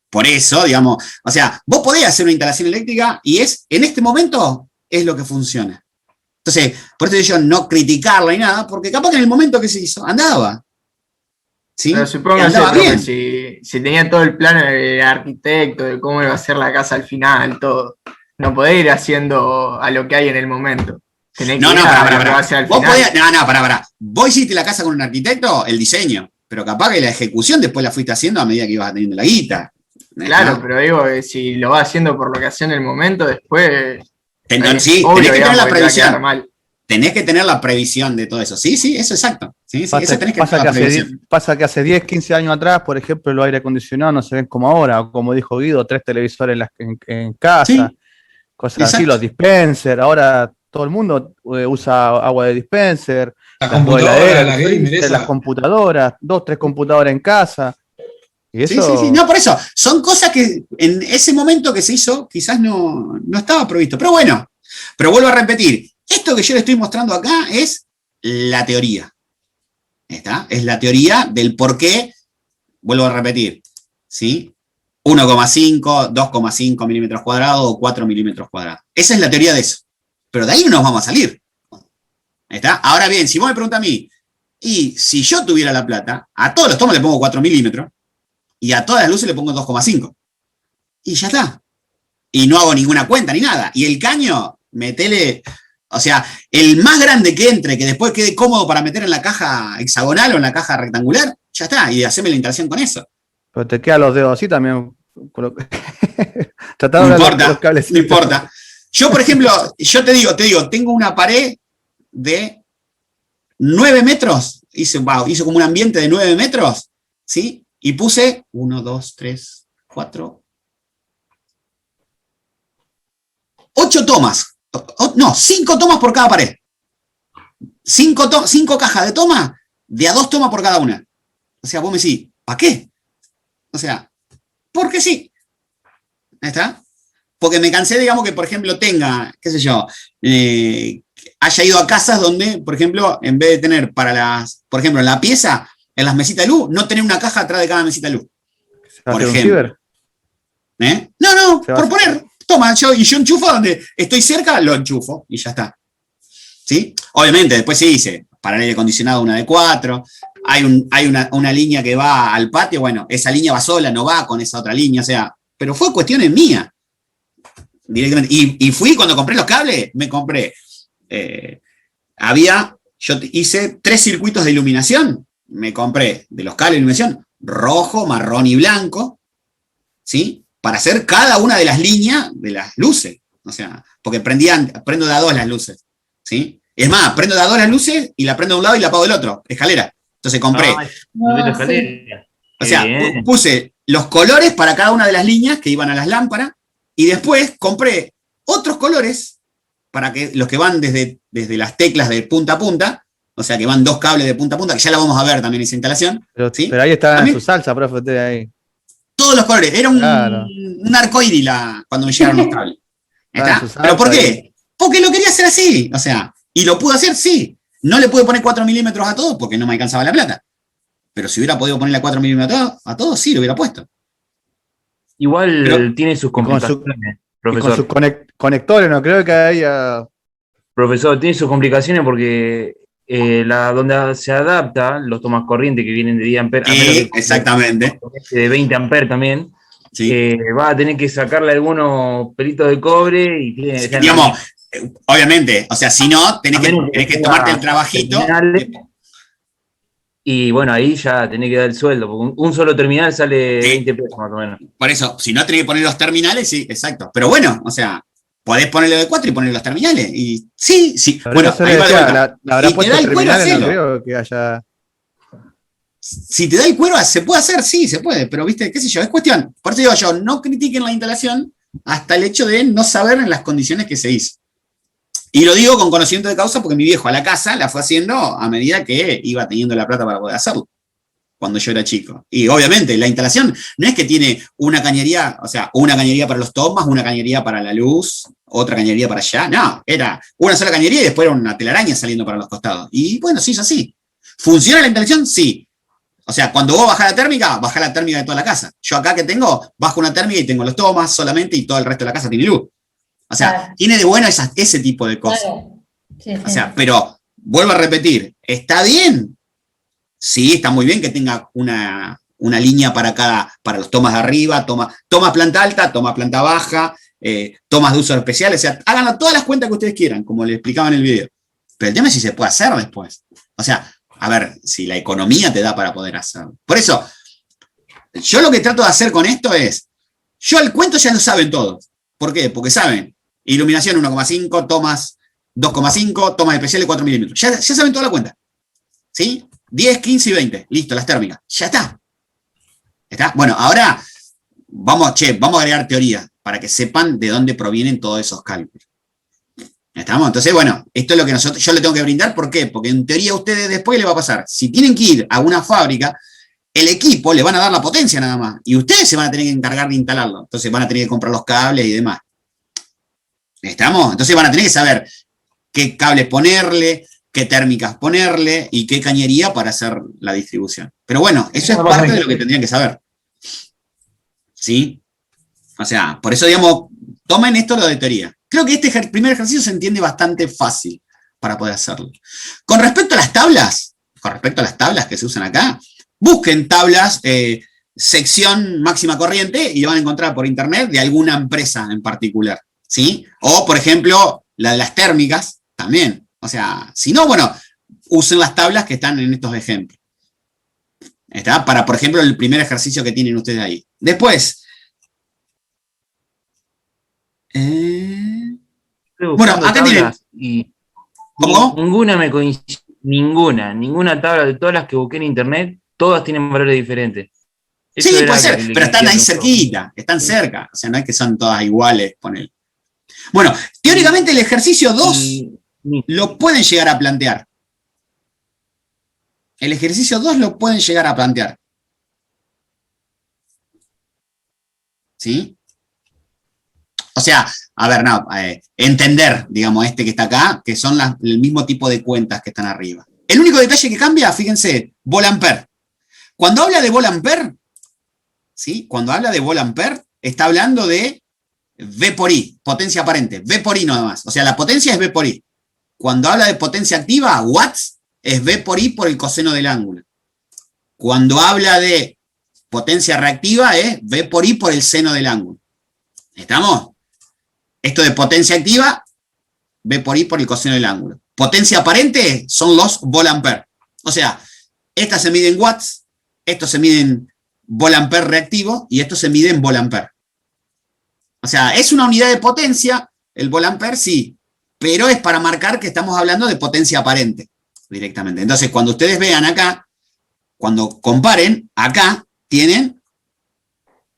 Por eso, digamos, o sea, vos podés hacer una instalación eléctrica y en este momento es lo que funciona. Entonces, por eso yo no criticarla ni nada, porque capaz que en el momento que se hizo, andaba. ¿Sí?
Pero supongo que si tenía todo el plano de arquitecto, de cómo iba a ser la casa al final, todo, no podés ir haciendo a lo que hay en el momento. Tenés que
pará. Vos hiciste la casa con un arquitecto, el diseño, pero capaz que la ejecución después la fuiste haciendo a medida que ibas teniendo la guita.
Claro, pero digo, si lo vas haciendo por lo que hacía en el momento, después...
tenés que tener la previsión. Tenés que tener la previsión de todo eso. Sí, eso es exacto. Sí,
pasa que hace 10, 15 años atrás, por ejemplo, los aire acondicionados no se ven como ahora, o como dijo Guido, 3 televisores en casa, cosas así, los dispensers. Ahora todo el mundo usa agua de dispenser, las computadoras, 2, 3 computadoras en casa. Y eso...
Sí. No, por eso, son cosas que en ese momento que se hizo quizás no estaba previsto. Pero bueno, vuelvo a repetir, esto que yo le estoy mostrando acá es la teoría. ¿Está? Es la teoría del por qué, vuelvo a repetir, ¿sí? 1,5, 2,5 milímetros cuadrados o 4 milímetros cuadrados. Esa es la teoría de eso. Pero de ahí no nos vamos a salir. ¿Está? Ahora bien, si vos me preguntas a mí, y si yo tuviera la plata, a todos los tomos le pongo 4 milímetros, y a todas las luces le pongo 2,5. Y ya está. Y no hago ninguna cuenta ni nada. Y el caño, metele... O sea, el más grande que entre, que después quede cómodo para meter en la caja hexagonal o en la caja rectangular, ya está, y haceme la instalación con eso.
Pero te quedan los dedos así también.
No importa. Yo, por ejemplo, yo te digo, tengo una pared de 9 metros hice como un ambiente de 9 metros, ¿sí? Y puse 1, 2, 3, 4, 8 tomas. No, 5 tomas por cada pared. 5 cajas de toma, de a 2 tomas por cada una. O sea, vos me decís, ¿para qué? O sea, porque sí. ¿Ahí está? Porque me cansé, digamos, que, por ejemplo, tenga, qué sé yo, haya ido a casas donde, por ejemplo, en vez de tener por ejemplo, en la pieza, en las mesitas de luz, no tener una caja atrás de cada mesita de luz. Por ejemplo. No, por poner, toma, yo enchufo donde estoy cerca, lo enchufo y ya está. ¿Sí? Obviamente, después se dice, para el aire acondicionado una de 4, hay una línea que va al patio, bueno, esa línea va sola, no va con esa otra línea, o sea, pero fue cuestiones mías. Directamente. Y fui cuando compré los cables, me compré. Yo hice 3 circuitos de iluminación. Me compré de los cables de iluminación rojo, marrón y blanco, ¿sí? Para hacer cada una de las líneas de las luces. O sea, porque prendo de a 2 las luces, ¿sí? Es más, prendo de a 2 las luces y la prendo de un lado y la apago del otro. Escalera. Entonces compré. O sea, puse los colores para cada una de las líneas que iban a las lámparas. Y después compré otros colores para que los que van desde las teclas de punta a punta, o sea que van 2 cables de punta a punta, que ya la vamos a ver también esa instalación. ¿sí?
Pero ahí está en su salsa, profe, usted ahí.
Todos los colores, era un arcoíris cuando me llegaron los cables. ¿Pero por qué? Porque lo quería hacer así, o sea, y lo pude hacer, sí. No le pude poner 4 milímetros a todo porque no me alcanzaba la plata. Pero si hubiera podido ponerle 4 milímetros a todo, sí, lo hubiera puesto.
Igual tiene sus complicaciones, profesor.
Con sus conectores, no creo que haya...
Profesor, tiene sus complicaciones porque donde se adapta los tomas corriente que vienen de 10 amperes,
exactamente.
De 20 amperes también,
sí.
Va a tener que sacarle algunos pelitos de cobre y tiene...
Sí, digamos, obviamente, o sea, si no, tenés que tomarte el trabajito. Y
bueno, ahí ya tenés que dar el sueldo, porque un solo terminal sale 20 pesos más o menos.
Por eso, si no tenés que poner los terminales, sí, exacto. Pero bueno, o sea, podés ponerle de 4 y ponerle los terminales. Y sí.
Pero
bueno,
ahí va de vuelta. La habrá puesto terminales, no creo que haya...
Si te da el cuero, ¿se puede hacer? Sí, se puede. Pero, viste, qué sé yo, es cuestión. Por eso digo yo, no critiquen la instalación hasta el hecho de no saber en las condiciones que se hizo. Y lo digo con conocimiento de causa porque mi viejo a la casa la fue haciendo a medida que iba teniendo la plata para poder hacerlo, cuando yo era chico. Y obviamente la instalación no es que tiene una cañería, o sea, una cañería para los tomas, una cañería para la luz, otra cañería para allá. No, era una sola cañería y después era una telaraña saliendo para los costados. Y bueno, sí, es así. ¿Funciona la instalación? Sí. O sea, cuando vos bajás la térmica de toda la casa. Yo acá que tengo, bajo una térmica y tengo los tomas solamente y todo el resto de la casa tiene luz. O sea, tiene de bueno ese tipo de cosas. Sí. O sea, pero vuelvo a repetir, ¿está bien? Sí, está muy bien que tenga una línea para los tomas de arriba, toma planta alta, toma planta baja, tomas de uso especiales, o sea, háganlo todas las cuentas que ustedes quieran, como les explicaba en el video. Pero el tema es si se puede hacer después. O sea, a ver, si la economía te da para poder hacerlo. Por eso, yo lo que trato de hacer con esto es, yo el cuento ya lo saben todos. ¿Por qué? Porque saben, iluminación 1,5, tomas 2,5, tomas especiales 4 milímetros. Ya saben toda la cuenta. ¿Sí? 10, 15 y 20. Listo, las térmicas. Ya está. ¿Está? Bueno, ahora vamos a agregar teoría para que sepan de dónde provienen todos esos cálculos. ¿Estamos? Entonces, bueno, esto es lo que yo le tengo que brindar. ¿Por qué? Porque en teoría a ustedes después les va a pasar. Si tienen que ir a una fábrica, el equipo le van a dar la potencia nada más. Y ustedes se van a tener que encargar de instalarlo. Entonces van a tener que comprar los cables y demás. ¿Estamos? Entonces van a tener que saber qué cables ponerle, qué térmicas ponerle y qué cañería para hacer la distribución. Pero bueno, eso es parte de lo que tendrían que saber. ¿Sí? O sea, por eso, digamos, tomen esto lo de teoría. Creo que este primer ejercicio se entiende bastante fácil para poder hacerlo. Con respecto a las tablas que se usan acá, busquen tablas, sección máxima corriente y lo van a encontrar por internet de alguna empresa en particular. ¿Sí? O, por ejemplo, la de las térmicas, también. O sea, si no, bueno, usen las tablas que están en estos ejemplos. ¿Está? Para, por ejemplo, el primer ejercicio que tienen ustedes ahí. Después. Bueno, acá tienen.
Y
¿Cómo?
Ninguna Ninguna tabla de todas las que busqué en internet, todas tienen valores diferentes. Eso
Sí,
era
puede ser,
que le
pero están
quería
ahí
preguntar.
cerquita, están cerca. O sea, no es que son todas iguales, ponele. Bueno, teóricamente el ejercicio 2 lo pueden llegar a plantear. El ejercicio 2 lo pueden llegar a plantear. ¿Sí? O sea, a ver, no, entender, digamos, que está acá, que son el mismo tipo de cuentas que están arriba. El único detalle que cambia, fíjense, volampere. Cuando habla de volampere, ¿sí? Cuando habla de volampere, está hablando de V por I, potencia aparente, V por I nada más. O sea, la potencia es V por I. Cuando habla de potencia activa, watts, es V por I por el coseno del ángulo. Cuando habla de potencia reactiva, es V por I por el seno del ángulo. ¿Estamos? Esto de potencia activa, V por I por el coseno del ángulo. Potencia aparente son los volampere. O sea, estas se miden watts, estos se miden volampere reactivo y estos se miden volampere. O sea, es una unidad de potencia, el volampere sí, pero es para marcar que estamos hablando de potencia aparente directamente. Entonces, cuando ustedes vean acá, cuando comparen, acá tienen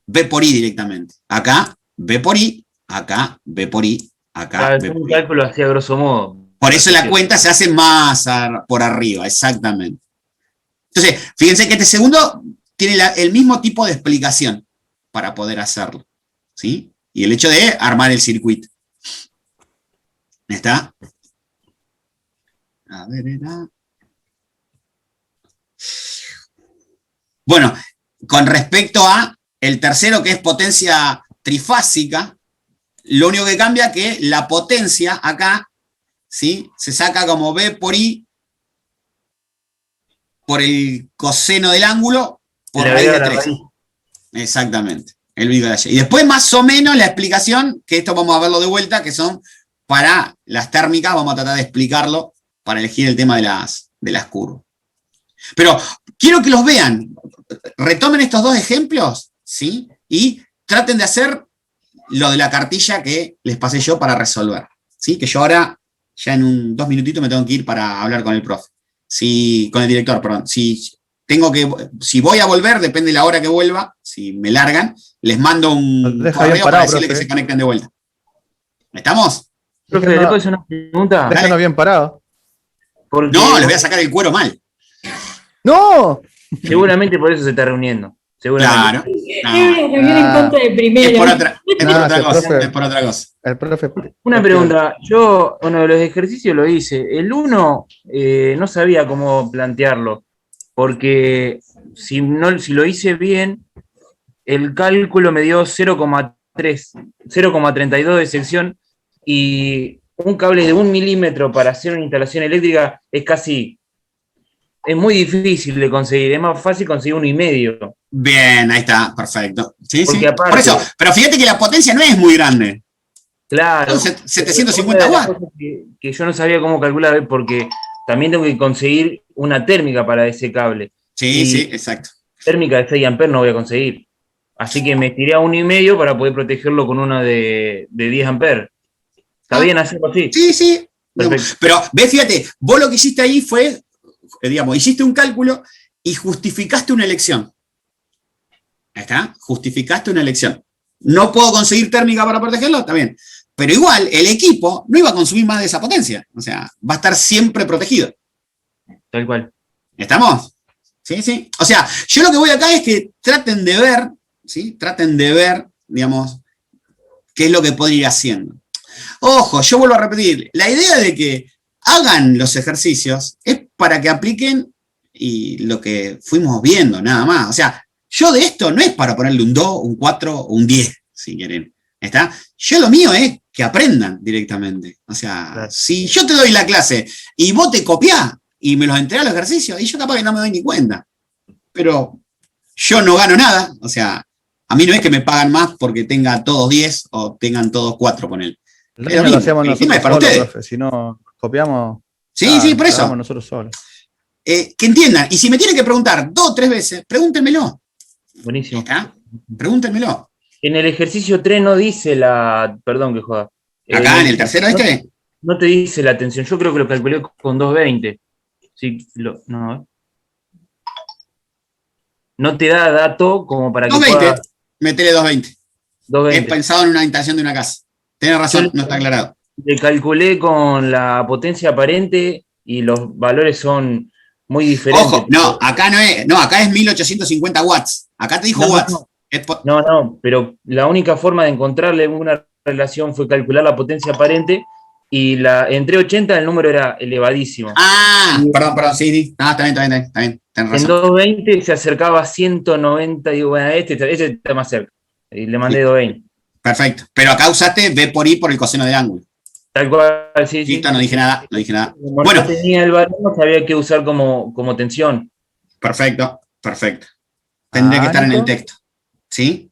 V por I directamente. Acá, V por I, acá, V por I, acá, V
Un
por I.
cálculo así a grosso modo.
Por eso la cuenta se hace más por arriba, exactamente. Entonces, fíjense que este segundo tiene el mismo tipo de explicación para poder hacerlo, ¿sí? Y el hecho de armar el circuito. ¿Está? A ver, era... Bueno, con respecto a el tercero, que es potencia trifásica, lo único que cambia es que la potencia acá, ¿sí? Se saca como V por I por el coseno del ángulo por
Le
raíz de
agrega la
3.
raíz.
Exactamente, el bigo de Y. Y después más o menos la explicación, que esto vamos a verlo de vuelta, que son para las térmicas, vamos a tratar de explicarlo para elegir el tema de las curvas. Pero quiero que los vean, retomen estos dos ejemplos, ¿sí? Y traten de hacer lo de la cartilla que les pasé yo para resolver, ¿sí? Que yo ahora, ya en 2 minutitos me tengo que ir para hablar con el profe. Con el director, perdón. Si voy a volver, depende de la hora que vuelva, si me largan, les mando un correo para decirles que se conecten de vuelta. ¿Estamos?
Profe, ¿le puedo hacer una pregunta?
Déjanos bien parados.
Porque
No, les voy a sacar el cuero mal.
¡No!
seguramente por eso se está reuniendo.
Claro.
Reunión en contra de primero.
Es por otra cosa.
El profe.
Una pregunta, yo uno de los ejercicios lo hice, el 1 no sabía cómo plantearlo, porque si lo hice bien, el cálculo me dio 0,32 de sección y un cable de 1 milímetro para hacer una instalación eléctrica es muy difícil de conseguir, es más fácil conseguir 1,5.
Bien, ahí está, perfecto. Sí,
Porque
sí.
aparte-
Por eso, pero fíjate que la potencia no es muy grande.
Claro.
Son 750
Otra de las
watts.
cosas que yo no sabía cómo calcular, porque también tengo que conseguir una térmica para ese cable.
Sí,
Y
sí, exacto.
térmica de 6 amperes no voy a conseguir. Así que me estiré a 1,5 para poder protegerlo con una de 10 amperes. ¿Está bien hacerlo así?
Sí, sí.
Perfecto.
Pero, ve, fíjate, vos lo que hiciste ahí fue, hiciste un cálculo y justificaste una elección. Ahí está, justificaste una elección. No puedo conseguir térmica para protegerlo, está bien. Pero igual, el equipo no iba a consumir más de esa potencia. O sea, va a estar siempre protegido.
Tal cual.
¿Estamos? Sí, sí. O sea, yo lo que voy acá es que traten de ver, ¿sí? Traten de ver, digamos, qué es lo que pueden ir haciendo. Ojo, yo vuelvo a repetir, la idea de que hagan los ejercicios es para que apliquen y lo que fuimos viendo, nada más. O sea, yo de esto no es para ponerle un 2, un 4 o un 10, si quieren. ¿Está? Yo lo mío es que aprendan directamente. O sea,
Claro.
si yo te doy la clase y vos te copiás y me los entregás los ejercicios, y yo capaz que no me doy ni cuenta. Pero yo no gano nada. O sea, a mí no es que me pagan más porque tenga todos 10 o tengan todos 4 con él.
El
Es lo
daño lo
mismo,
hacemos
el tema
nosotros
es para
solos,
ustedes.
profe. Si no copiamos.
Sí, sí, por eso.
cagamos nosotros solos.
Que entiendan. Y si me tienen que preguntar 2 o 3 veces, pregúntenmelo.
Buenísimo.
¿Está? Pregúntenmelo.
En el ejercicio 3 no dice perdón que joda.
Acá en el tercero
no te dice la tensión, yo creo que lo calculé con 220. Sí, no. No te da dato como para que
220,
pueda...
metele 220.
220.
Es pensado en una habitación de una casa. Tenés razón, no está aclarado.
Le calculé con la potencia aparente y los valores son muy diferentes.
Ojo, no, acá no es, no, acá es 1850 watts. Acá te dijo
No,
watts.
no.
Es
No, pero la única forma de encontrarle una relación fue calcular la potencia aparente y entre 80 el número era elevadísimo.
Perdón, sí. No, está bien. Tenés
En
razón.
220 se acercaba a 190 y digo, bueno, este está más cerca. Y le mandé
Sí.
220.
Perfecto. Pero acá usaste B por I por el coseno del ángulo.
Tal cual, sí.
Listo, no dije nada.
Como
Bueno.
no tenía el valor, no sabía qué usar como tensión.
Perfecto. Tendría que estar en el
Nico.
texto. ¿Sí?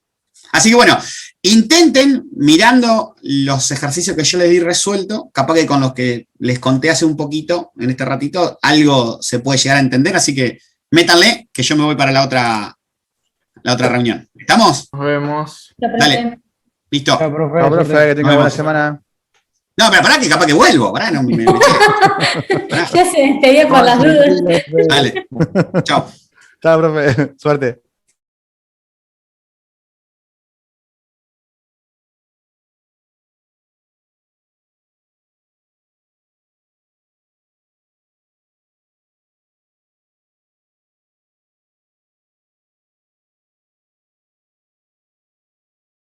Así que bueno, intenten, mirando los ejercicios que yo les di resuelto, capaz que con los que les conté hace un poquito, en este ratito, algo se puede llegar a entender, así que métanle, que yo me voy para la otra reunión. ¿Estamos?
Nos vemos.
Dale. Listo.
Chao, profe, que tenga
Nos
buena
vemos.
semana.
No, pero pará, que capaz que vuelvo. Pará, no me
Ya se despedía por las dudas.
Dale. Chao.
Chao, profe. Suerte.